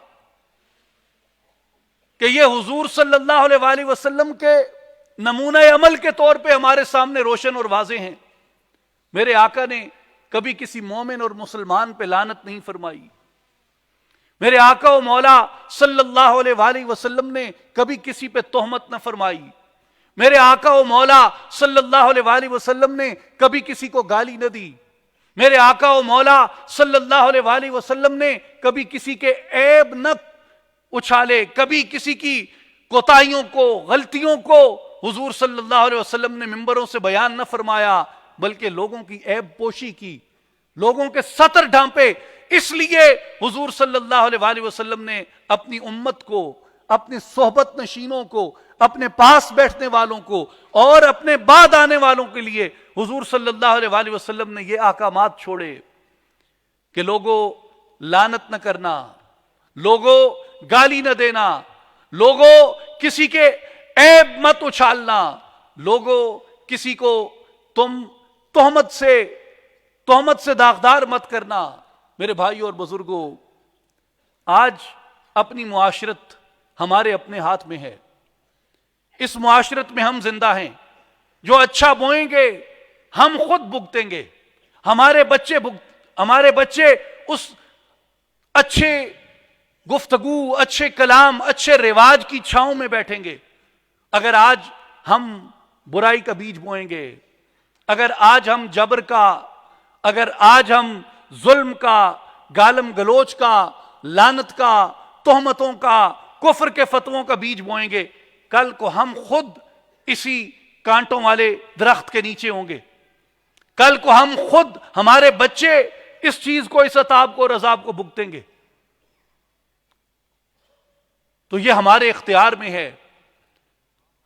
کہ یہ حضور صلی اللہ علیہ وآلہ وسلم کے نمونہ عمل کے طور پہ ہمارے سامنے روشن اور واضح ہیں. میرے آقا نے کبھی کسی مومن اور مسلمان پہ لعنت نہیں فرمائی. میرے آقا و مولا صلی اللہ علیہ وآلہ وسلم نے کبھی کسی پہ تہمت نہ فرمائی. میرے آقا و مولا صلی اللہ علیہ وآلہ وسلم نے کبھی کسی کو گالی نہ دی. میرے آقا و مولا صلی اللہ علیہ وآلہ وسلم نے کبھی کسی کے عیب نہ اچھالے، کبھی کسی کی کوتاہیوں کو، غلطیوں کو حضور صلی اللہ علیہ وسلم نے ممبروں سے بیان نہ فرمایا، بلکہ لوگوں کی عیب پوشی کی، لوگوں کے ستر ڈھانپے. اس لیے حضور صلی اللہ علیہ وآلہ وسلم نے اپنی امت کو، اپنے صحبت نشینوں کو، اپنے پاس بیٹھنے والوں کو اور اپنے بعد آنے والوں کے لیے حضور صلی اللہ علیہ وآلہ وسلم نے یہ احکامات چھوڑے کہ لوگوں لعنت نہ کرنا، لوگوں گالی نہ دینا، لوگوں کسی کے عیب مت اچھالنا، لوگوں کسی کو تم تہمت سے داغدار مت کرنا. میرے بھائیوں اور بزرگوں، آج اپنی معاشرت ہمارے اپنے ہاتھ میں ہے. اس معاشرت میں ہم زندہ ہیں. جو اچھا بوئیں گے ہم خود بھگتیں گے. ہمارے بچے اس اچھے گفتگو، اچھے کلام، اچھے رواج کی چھاؤں میں بیٹھیں گے. اگر آج ہم برائی کا بیج بوئیں گے، اگر آج ہم جبر کا، اگر آج ہم ظلم کا، گالم گلوچ کا، لعنت کا، تہمتوں کا، کفر کے فتووں کا بیج بوئیں گے، کل کو ہم خود اسی کانٹوں والے درخت کے نیچے ہوں گے. کل کو ہم خود، ہمارے بچے اس چیز کو، اس عذاب کو اور عذاب کو بھگتیں گے. تو یہ ہمارے اختیار میں ہے.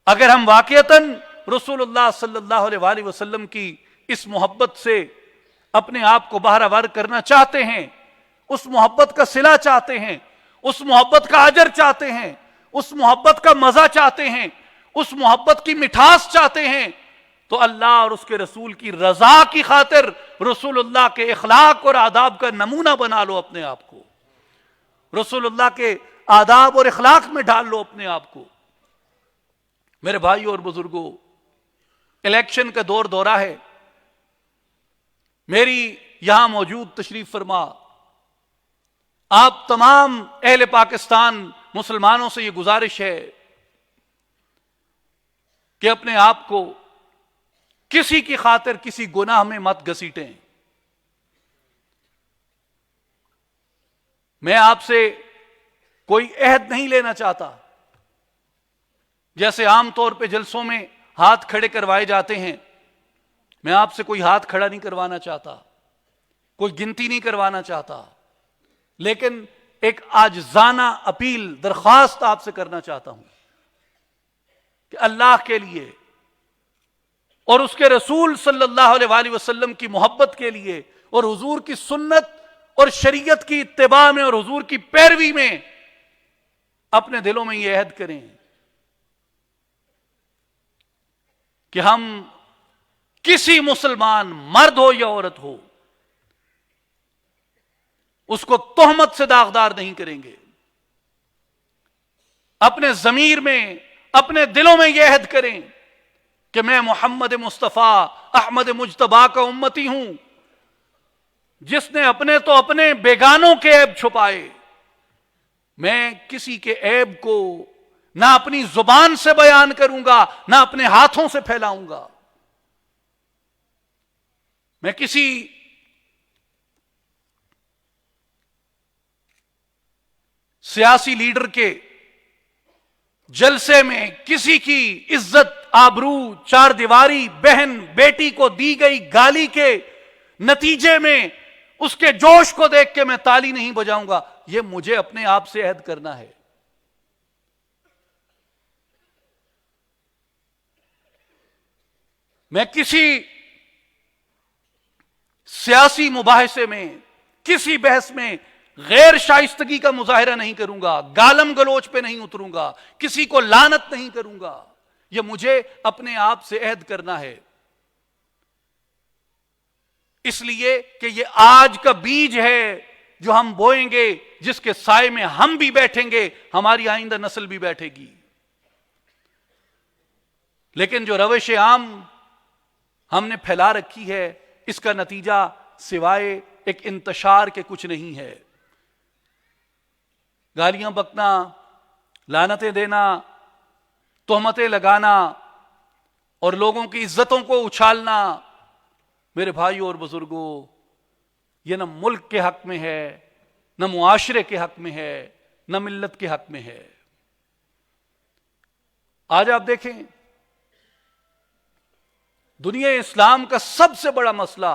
اگر ہم واقعتاً رسول اللہ صلی اللہ علیہ وآلہ وسلم کی اس محبت سے اپنے آپ کو بہرہ ور کرنا چاہتے ہیں، اس محبت کا صلہ چاہتے ہیں، اس محبت کا اجر چاہتے ہیں، اس محبت کا مزہ چاہتے ہیں، اس محبت کی مٹھاس چاہتے ہیں، تو اللہ اور اس کے رسول کی رضا کی خاطر رسول اللہ کے اخلاق اور آداب کا نمونہ بنا لو اپنے آپ کو. رسول اللہ کے آداب اور اخلاق میں ڈال لو اپنے آپ کو. میرے بھائیوں اور بزرگوں، الیکشن کا دور دورہ ہے. میری یہاں موجود تشریف فرما آپ تمام اہل پاکستان مسلمانوں سے یہ گزارش ہے کہ اپنے آپ کو کسی کی خاطر کسی گناہ میں مت گھسیٹیں. میں آپ سے کوئی عہد نہیں لینا چاہتا. جیسے عام طور پہ جلسوں میں ہاتھ کھڑے کروائے جاتے ہیں، میں آپ سے کوئی ہاتھ کھڑا نہیں کروانا چاہتا، کوئی گنتی نہیں کروانا چاہتا، لیکن ایک عاجزانہ اپیل، درخواست آپ سے کرنا چاہتا ہوں کہ اللہ کے لیے اور اس کے رسول صلی اللہ علیہ وآلہ وسلم کی محبت کے لیے اور حضور کی سنت اور شریعت کی اتباع میں اور حضور کی پیروی میں اپنے دلوں میں یہ عہد کریں کہ ہم کسی مسلمان، مرد ہو یا عورت ہو، اس کو تہمت سے داغدار نہیں کریں گے. اپنے ضمیر میں، اپنے دلوں میں یہ عہد کریں کہ میں محمد مصطفیٰ احمد مجتبیٰ کا امتی ہوں، جس نے اپنے تو اپنے بیگانوں کے عیب چھپائے. میں کسی کے عیب کو نہ اپنی زبان سے بیان کروں گا، نہ اپنے ہاتھوں سے پھیلاؤں گا. میں کسی سیاسی لیڈر کے جلسے میں کسی کی عزت، آبرو، چار دیواری، بہن بیٹی کو دی گئی گالی کے نتیجے میں اس کے جوش کو دیکھ کے میں تالی نہیں بجاؤں گا. یہ مجھے اپنے آپ سے عہد کرنا ہے. میں کسی سیاسی مباحثے میں، کسی بحث میں غیر شائستگی کا مظاہرہ نہیں کروں گا، گالم گلوچ پہ نہیں اتروں گا، کسی کو لعنت نہیں کروں گا. یہ مجھے اپنے آپ سے عہد کرنا ہے. اس لیے کہ یہ آج کا بیج ہے جو ہم بوئیں گے، جس کے سائے میں ہم بھی بیٹھیں گے، ہماری آئندہ نسل بھی بیٹھے گی. لیکن جو روش عام ہم نے پھیلا رکھی ہے، اس کا نتیجہ سوائے ایک انتشار کے کچھ نہیں ہے. گالیاں بکنا، لعنتیں دینا، تہمتیں لگانا اور لوگوں کی عزتوں کو اچھالنا. میرے بھائیوں اور بزرگوں، یہ نہ ملک کے حق میں ہے، نہ معاشرے کے حق میں ہے، نہ ملت کے حق میں ہے. آج آپ دیکھیں دنیا اسلام کا سب سے بڑا مسئلہ،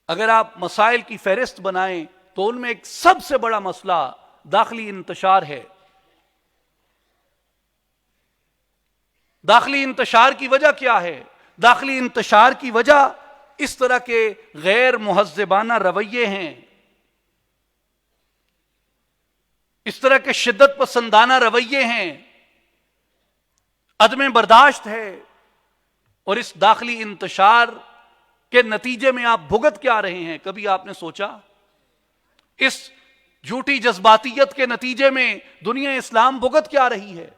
اگر آپ مسائل کی فہرست بنائیں تو ان میں ایک سب سے بڑا مسئلہ داخلی انتشار ہے. داخلی انتشار کی وجہ کیا ہے؟ داخلی انتشار کی وجہ اس طرح کے غیر مہذبانہ رویے ہیں، اس طرح کے شدت پسندانہ رویے ہیں، عدم برداشت ہے. اور اس داخلی انتشار کے نتیجے میں آپ بھگت کیا رہے ہیں؟ کبھی آپ نے سوچا؟ اس جھوٹی جذباتیت کے نتیجے میں دنیا اسلام بھگت کیا رہی ہے؟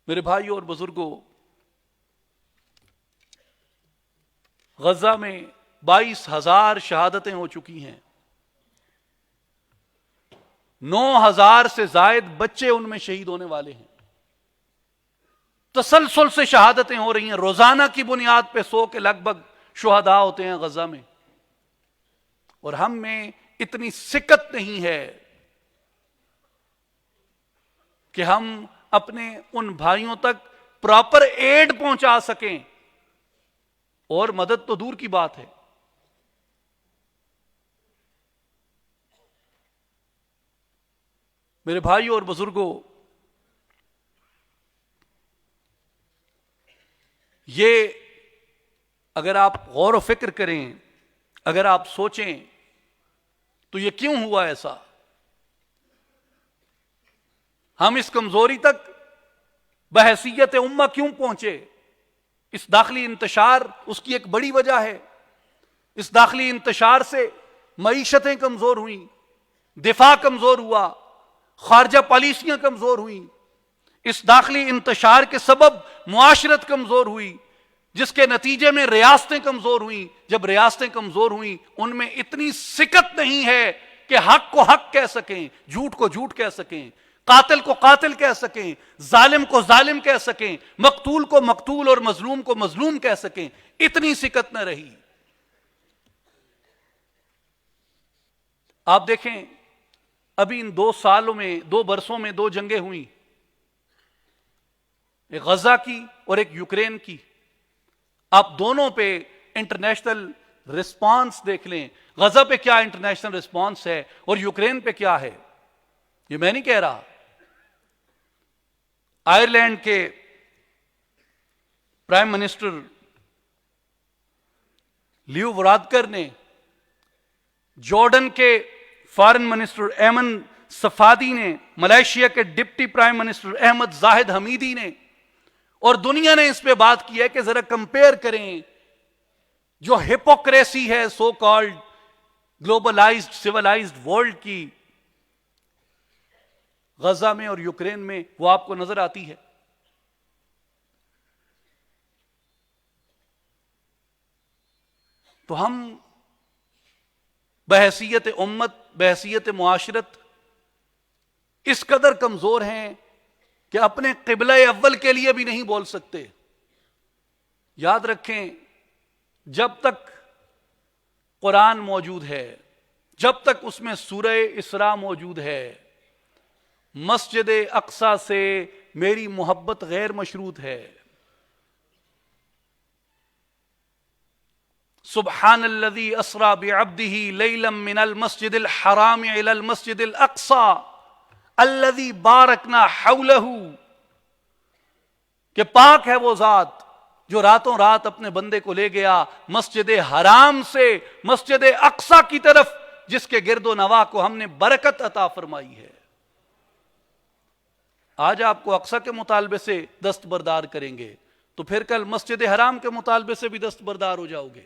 میرے بھائیوں اور بزرگوں، غزہ میں 22,000 شہادتیں ہو چکی ہیں. 9,000 سے زائد بچے ان میں شہید ہونے والے ہیں. تسلسل سے شہادتیں ہو رہی ہیں. روزانہ کی بنیاد پہ 100 کے لگ بھگ شہداء ہوتے ہیں غزہ میں. اور ہم میں اتنی سکت نہیں ہے کہ ہم اپنے ان بھائیوں تک پراپر ایڈ پہنچا سکیں، اور مدد تو دور کی بات ہے. میرے بھائیوں اور بزرگوں، یہ اگر آپ غور و فکر کریں، اگر آپ سوچیں تو یہ کیوں ہوا ایسا؟ ہم اس کمزوری تک بحیثیت امہ کیوں پہنچے؟ اس داخلی انتشار اس کی ایک بڑی وجہ ہے. اس داخلی انتشار سے معیشتیں کمزور ہوئیں، دفاع کمزور ہوا، خارجہ پالیسیاں کمزور ہوئیں. اس داخلی انتشار کے سبب معاشرت کمزور ہوئی، جس کے نتیجے میں ریاستیں کمزور ہوئیں. جب ریاستیں کمزور ہوئیں، ان میں اتنی سکت نہیں ہے کہ حق کو حق کہہ سکیں، جھوٹ کو جھوٹ کہہ سکیں، قاتل کو قاتل کہہ سکیں، ظالم کو ظالم کہہ سکیں، مقتول کو مقتول اور مظلوم کو مظلوم کہہ سکیں. اتنی سکت نہ رہی. آپ دیکھیں ابھی ان 2 سالوں میں، 2 برسوں میں 2 جنگیں ہوئیں، ایک غزہ کی اور ایک یوکرین کی. آپ دونوں پہ انٹرنیشنل رسپانس دیکھ لیں. غزہ پہ کیا انٹرنیشنل رسپانس ہے اور یوکرین پہ کیا ہے. یہ میں نہیں کہہ رہا. آئرلینڈ کے پرائم منسٹر لیو ورادکر نے، جارڈن کے فارن منسٹر ایمن صفادی نے، ملائیشیا کے ڈپٹی پرائم منسٹر احمد زاہد حمیدی نے، اور دنیا نے اس پہ بات کی ہے کہ ذرا کمپیئر کریں جو ہپوکریسی ہے so called globalised civilised world کی غزہ میں اور یوکرین میں، وہ آپ کو نظر آتی ہے؟ تو ہم بحیثیت امت، بحیثیت معاشرت اس قدر کمزور ہیں کہ اپنے قبلہ اول کے لیے بھی نہیں بول سکتے۔ یاد رکھیں، جب تک قرآن موجود ہے، جب تک اس میں سورہ اسراء موجود ہے، مسجد اقصی سے میری محبت غیر مشروط ہے۔ سبحان الذی اسری بعبدہ لیلا من المسجد الحرام الی المسجد الاقصی الذی بارکنا حولہ، کہ پاک ہے وہ ذات جو راتوں رات اپنے بندے کو لے گیا مسجد حرام سے مسجد اقصی کی طرف، جس کے گرد و نواح کو ہم نے برکت عطا فرمائی ہے۔ آج آپ کو اقصی کے مطالبے سے دستبردار کریں گے تو پھر کل مسجد حرام کے مطالبے سے بھی دستبردار ہو جاؤ گے،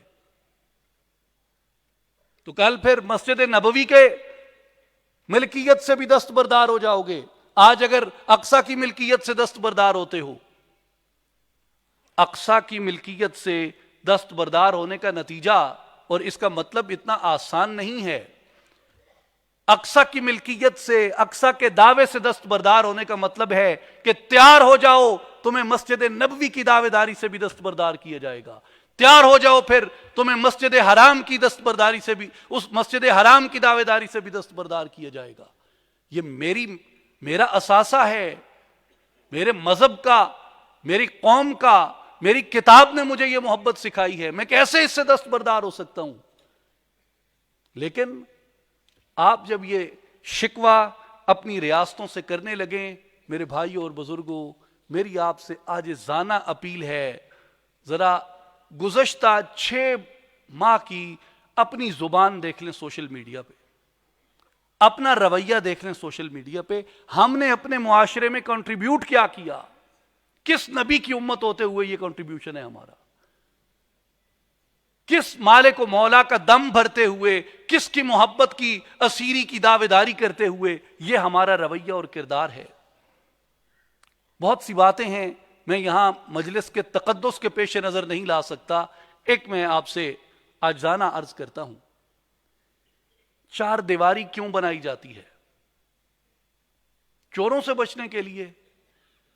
تو کل پھر مسجد نبوی کے ملکیت سے بھی دستبردار ہو جاؤ گے۔ آج اگر اقصی کی ملکیت سے دستبردار ہوتے ہو، اقصی کی ملکیت سے دستبردار ہونے کا نتیجہ اور اس کا مطلب اتنا آسان نہیں ہے۔ اقصی کی ملکیت سے، اقصی کے دعوے سے دستبردار ہونے کا مطلب ہے کہ تیار ہو جاؤ، تمہیں مسجد نبوی کی دعوے داری سے بھی دستبردار کیا جائے گا۔ تیار ہو جاؤ، پھر تمہیں مسجد حرام کی دستبرداری سے بھی، اس مسجد حرام کی دعوے داری سے بھی دستبردار کیا جائے گا۔ یہ میرا اثاثہ ہے، میرے مذہب کا، میری قوم کا، میری کتاب نے مجھے یہ محبت سکھائی ہے، میں کیسے اس سے دستبردار ہو سکتا ہوں؟ لیکن آپ جب یہ شکوہ اپنی ریاستوں سے کرنے لگیں، میرے بھائیوں اور بزرگوں، میری آپ سے عاجزانہ اپیل ہے، ذرا گزشتہ 6 ماہ کی اپنی زبان دیکھ لیں سوشل میڈیا پہ، اپنا رویہ دیکھ لیں سوشل میڈیا پہ۔ ہم نے اپنے معاشرے میں کنٹریبیوٹ کیا کیا؟ کس نبی کی امت ہوتے ہوئے یہ کنٹریبیوشن ہے ہمارا؟ کس مالک و مولا کا دم بھرتے ہوئے، کس کی محبت کی اسیری کی دعوے داری کرتے ہوئے یہ ہمارا رویہ اور کردار ہے؟ بہت سی باتیں ہیں، میں یہاں مجلس کے تقدس کے پیش نظر نہیں لا سکتا۔ ایک میں آپ سے عاجزانہ عرض کرتا ہوں، 4 دیواری کیوں بنائی جاتی ہے؟ چوروں سے بچنے کے لیے؟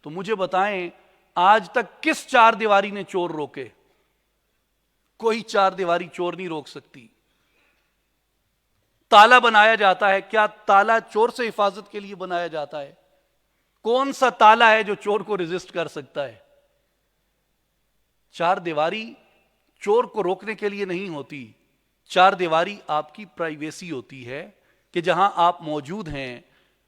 تو مجھے بتائیں، آج تک کس 4 دیواری نے چور روکے؟ کوئی 4 دیواری چور نہیں روک سکتی۔ تالا بنایا جاتا ہے، کیا تالا چور سے حفاظت کے لیے بنایا جاتا ہے؟ کون سا تالا ہے جو چور کو ریزسٹ کر سکتا ہے؟ 4 دیواری چور کو روکنے کے لیے نہیں ہوتی، 4 دیواری آپ کی پرائیویسی ہوتی ہے کہ جہاں آپ موجود ہیں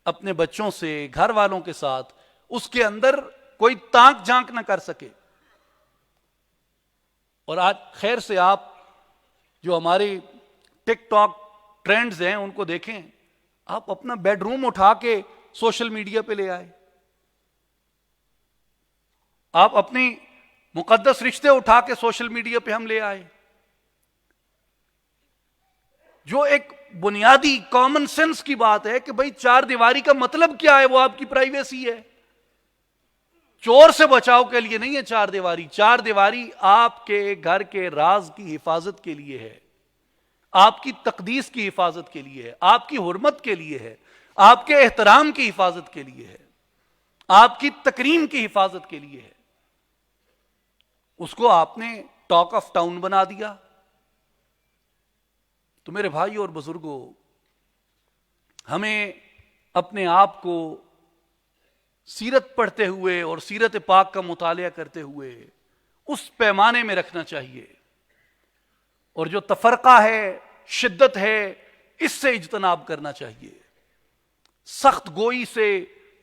اپنے بچوں سے، گھر والوں کے ساتھ، اس کے اندر کوئی تانک جھانک نہ کر سکے۔ اور آج خیر سے آپ جو ہمارے ٹک ٹاک ٹرینڈز ہیں ان کو دیکھیں، آپ اپنا بیڈ روم اٹھا کے سوشل میڈیا پہ لے آئے، آپ اپنی مقدس رشتے اٹھا کے سوشل میڈیا پہ ہم لے آئے۔ جو ایک بنیادی کامن سینس کی بات ہے کہ بھئی 4 دیواری کا مطلب کیا ہے، وہ آپ کی پرائیویسی ہے، چور سے بچاؤ کے لیے نہیں ہے 4 دیواری۔ 4 دیواری آپ کے گھر کے راز کی حفاظت کے لیے ہے، آپ کی تقدیس کی حفاظت کے لیے ہے، آپ کی حرمت کے لیے ہے، آپ کے احترام کی حفاظت کے لیے ہے، آپ کی تکریم کی حفاظت کے لیے ہے۔ اس کو آپ نے ٹاک آف ٹاؤن بنا دیا۔ تو میرے بھائی اور بزرگوں، ہمیں اپنے آپ کو سیرت پڑھتے ہوئے اور سیرت پاک کا مطالعہ کرتے ہوئے اس پیمانے میں رکھنا چاہیے، اور جو تفرقہ ہے، شدت ہے، اس سے اجتناب کرنا چاہیے، سخت گوئی سے،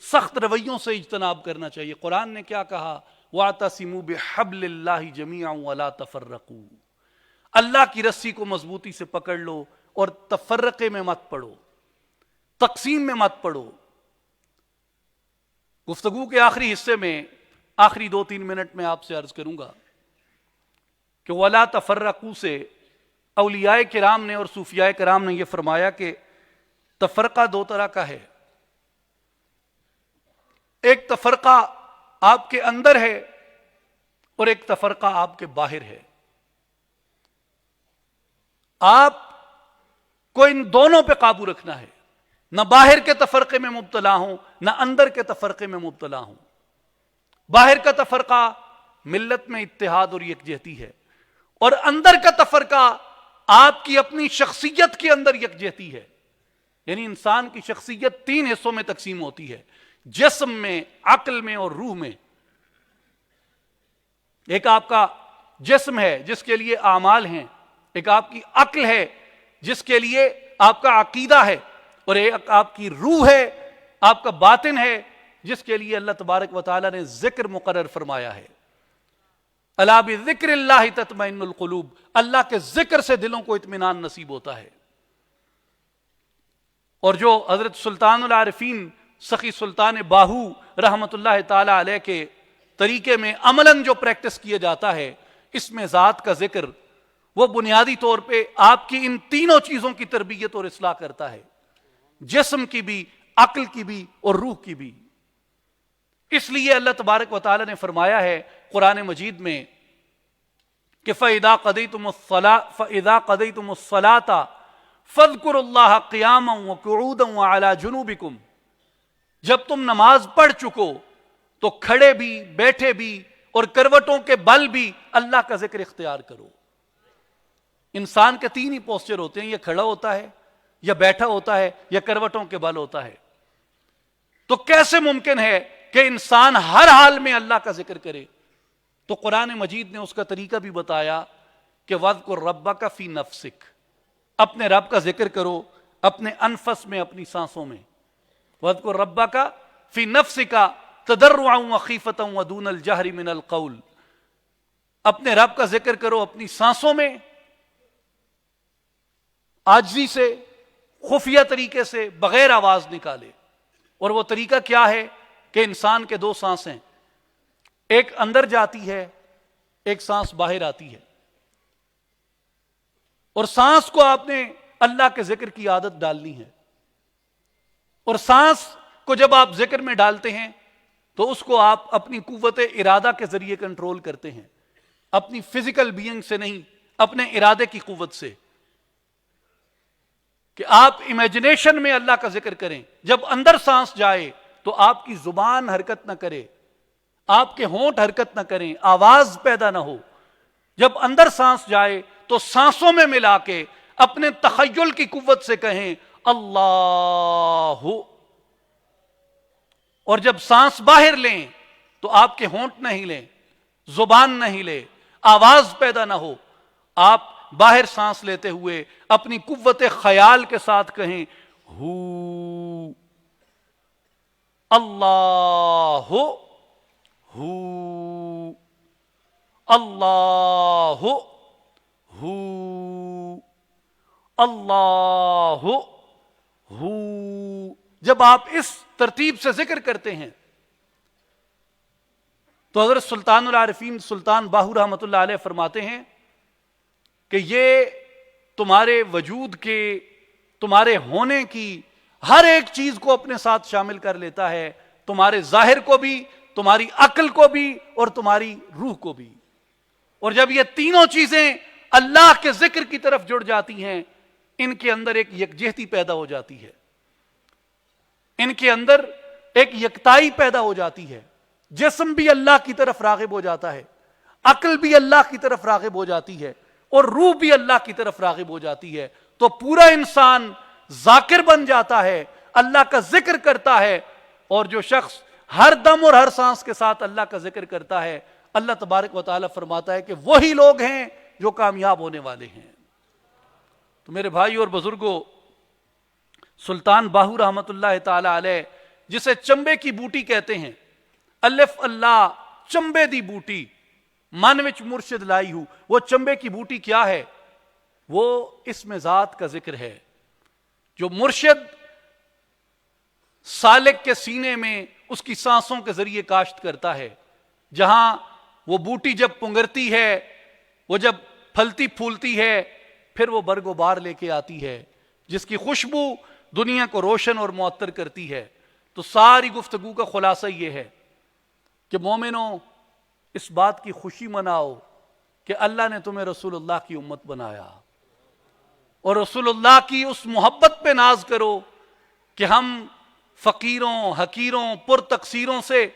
سخت رویوں سے اجتناب کرنا چاہیے۔ قرآن نے کیا کہا؟ وَاعْتَصِمُوا بِحَبْلِ اللَّهِ جَمِيعًا وَلَا تَفَرَّقُوا، اللہ کی رسی کو مضبوطی سے پکڑ لو اور تفرقے میں مت پڑو، تقسیم میں مت پڑو۔ گفتگو کے آخری حصے میں آخری 2-3 منٹ میں آپ سے عرض کروں گا کہ وَلَا تَفَرَّقُوا سے اولیاء کرام نے اور صوفیاء کرام نے یہ فرمایا کہ تفرقہ 2 طرح کا ہے. ایک تفرقہ آپ کے اندر ہے اور ایک تفرقہ آپ کے باہر ہے. آپ کو ان دونوں پہ قابو رکھنا ہے، نہ باہر کے تفرقے میں مبتلا ہوں نہ اندر کے تفرقے میں مبتلا ہوں. باہر کا تفرقہ ملت میں اتحاد اور یکجہتی ہے، اور اندر کا تفرقہ آپ کی اپنی شخصیت کے اندر یکجہتی ہے. یعنی انسان کی شخصیت 3 حصوں میں تقسیم ہوتی ہے، جسم میں، عقل میں اور روح میں. ایک آپ کا جسم ہے جس کے لیے اعمال ہیں، ایک آپ کی عقل ہے جس کے لیے آپ کا عقیدہ ہے، اور ایک آپ کی روح ہے، آپ کا باطن ہے جس کے لیے اللہ تبارک و تعالی نے ذکر مقرر فرمایا ہے. الا بذکر اللہ تطمئن القلوب، اللہ کے ذکر سے دلوں کو اطمینان نصیب ہوتا ہے. اور جو حضرت سلطان العارفین سخی سلطان باہو رحمت اللہ تعالی علیہ کے طریقے میں عملاً جو پریکٹس کیا جاتا ہے، اس میں ذات کا ذکر وہ بنیادی طور پہ آپ کی ان تینوں چیزوں کی تربیت اور اصلاح کرتا ہے، جسم کی بھی، عقل کی بھی اور روح کی بھی. اس لیے اللہ تبارک و تعالی نے فرمایا ہے قرآن مجید میں کہ فَإِذَا قَضَيْتُمُ الصَّلَاةَ فَاذْكُرُوا اللَّهَ قِيَامًا وَقُعُودًا وَعَلَى جُنُوبِكُمْ. جب تم نماز پڑھ چکو تو کھڑے بھی، بیٹھے بھی اور کروٹوں کے بل بھی اللہ کا ذکر اختیار کرو. انسان کے 3 ہی پوسچر ہوتے ہیں، یہ کھڑا ہوتا ہے یا بیٹھا ہوتا ہے یا کروٹوں کے بل ہوتا ہے. تو کیسے ممکن ہے کہ انسان ہر حال میں اللہ کا ذکر کرے؟ تو قرآن مجید نے اس کا طریقہ بھی بتایا کہ وَاذْكُرْ رَبَّكَ فِي نَفْسِكَ، اپنے رب کا ذکر کرو اپنے انفس میں، اپنی سانسوں میں. وَاذْكُرْ رَبَّكَ فِي نَفْسِكَ تَضَرُّعًا وَخِيفَةً وَدُونَ الْجَهْرِ مِنَ الْقَوْلِ، اپنے رب کا ذکر کرو اپنی سانسوں میں، عاجزی سے، خفیہ طریقے سے، بغیر آواز نکالے. اور وہ طریقہ کیا ہے کہ انسان کے 2 سانسیں، ایک اندر جاتی ہے، ایک سانس باہر آتی ہے. اور سانس کو آپ نے اللہ کے ذکر کی عادت ڈالنی ہے. اور سانس کو جب آپ ذکر میں ڈالتے ہیں تو اس کو آپ اپنی قوت ارادہ کے ذریعے کنٹرول کرتے ہیں، اپنی فزیکل بینگ سے نہیں، اپنے ارادے کی قوت سے. کہ آپ امیجنیشن میں اللہ کا ذکر کریں. جب اندر سانس جائے تو آپ کی زبان حرکت نہ کرے، آپ کے ہونٹ حرکت نہ کریں، آواز پیدا نہ ہو. جب اندر سانس جائے تو سانسوں میں ملا کے اپنے تخیل کی قوت سے کہیں اللہ. اور جب سانس باہر لیں تو آپ کے ہونٹ نہ ہلیں، زبان نہ ہلے، آواز پیدا نہ ہو. آپ باہر سانس لیتے ہوئے اپنی قوت خیال کے ساتھ کہیں ہو اللہ ہو اللہ ہو اللہ ہو. جب آپ اس ترتیب سے ذکر کرتے ہیں تو حضرت سلطان العارفین سلطان باہو رحمت اللہ علیہ فرماتے ہیں کہ یہ تمہارے وجود کے، تمہارے ہونے کی ہر ایک چیز کو اپنے ساتھ شامل کر لیتا ہے، تمہارے ظاہر کو بھی، تمہاری عقل کو بھی اور تمہاری روح کو بھی. اور جب یہ تینوں چیزیں اللہ کے ذکر کی طرف جڑ جاتی ہیں، ان کے اندر ایک یکجہتی پیدا ہو جاتی ہے، ان کے اندر ایک یکتائی پیدا ہو جاتی ہے. جسم بھی اللہ کی طرف راغب ہو جاتا ہے، عقل بھی اللہ کی طرف راغب ہو جاتی ہے اور روح بھی اللہ کی طرف راغب ہو جاتی ہے. تو پورا انسان ذاکر بن جاتا ہے، اللہ کا ذکر کرتا ہے. اور جو شخص ہر دم اور ہر سانس کے ساتھ اللہ کا ذکر کرتا ہے، اللہ تبارک و تعالیٰ فرماتا ہے کہ وہی لوگ ہیں جو کامیاب ہونے والے ہیں. تو میرے بھائی اور بزرگوں، سلطان باہو رحمت اللہ تعالی علیہ جسے چمبے کی بوٹی کہتے ہیں، الف اللہ چمبے دی بوٹی من وچ مرشد لائی ہوں. وہ چمبے کی بوٹی کیا ہے؟ وہ اسم ذات کا ذکر ہے جو مرشد سالک کے سینے میں اس کی سانسوں کے ذریعے کاشت کرتا ہے. جہاں وہ بوٹی جب پنگرتی ہے، وہ جب پھلتی پھولتی ہے، پھر وہ برگ و بار لے کے آتی ہے، جس کی خوشبو دنیا کو روشن اور معطر کرتی ہے۔ تو ساری گفتگو کا خلاصہ یہ ہے کہ مومنوں، اس بات کی خوشی مناؤ کہ اللہ نے تمہیں رسول اللہ کی امت بنایا، اور رسول اللہ کی اس محبت پہ ناز کرو کہ ہم فقیروں، حقیروں، پر تقصیروں سے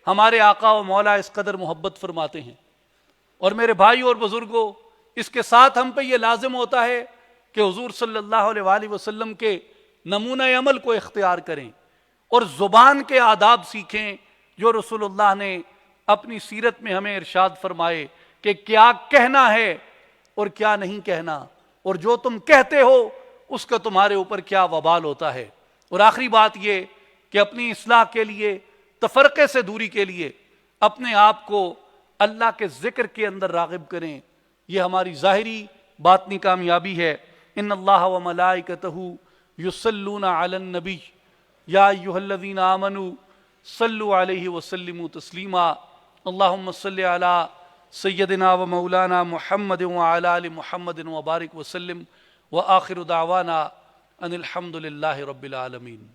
ہمارے آقا و مولا اس قدر محبت فرماتے ہیں۔ اور میرے بھائی اور بزرگوں، اس کے ساتھ ہم پہ یہ لازم ہوتا ہے کہ حضور صلی اللہ علیہ وآلہ وسلم کے نمونہ عمل کو اختیار کریں اور زبان کے آداب سیکھیں جو رسول اللہ نے اپنی سیرت میں ہمیں ارشاد فرمائے کہ کیا کہنا ہے اور کیا نہیں کہنا، اور جو تم کہتے ہو اس کا تمہارے اوپر کیا وبال ہوتا ہے۔ اور آخری بات یہ کہ اپنی اصلاح کے لیے، تفرقے سے دوری کے لیے اپنے آپ کو اللہ کے ذکر کے اندر راغب کریں، یہ ہماری ظاہری باطنی کامیابی ہے۔ ان اللہ و ملائکتہ یصلون علی النبی یا ایھا الذین آمنوا صلوا علیہ وسلموا تسلیما اللہم صل علی سیدنا و مولانا محمد وعلی آل محمد وبارک وسلم وآخر دعوانا ان الحمد للہ رب العالمین۔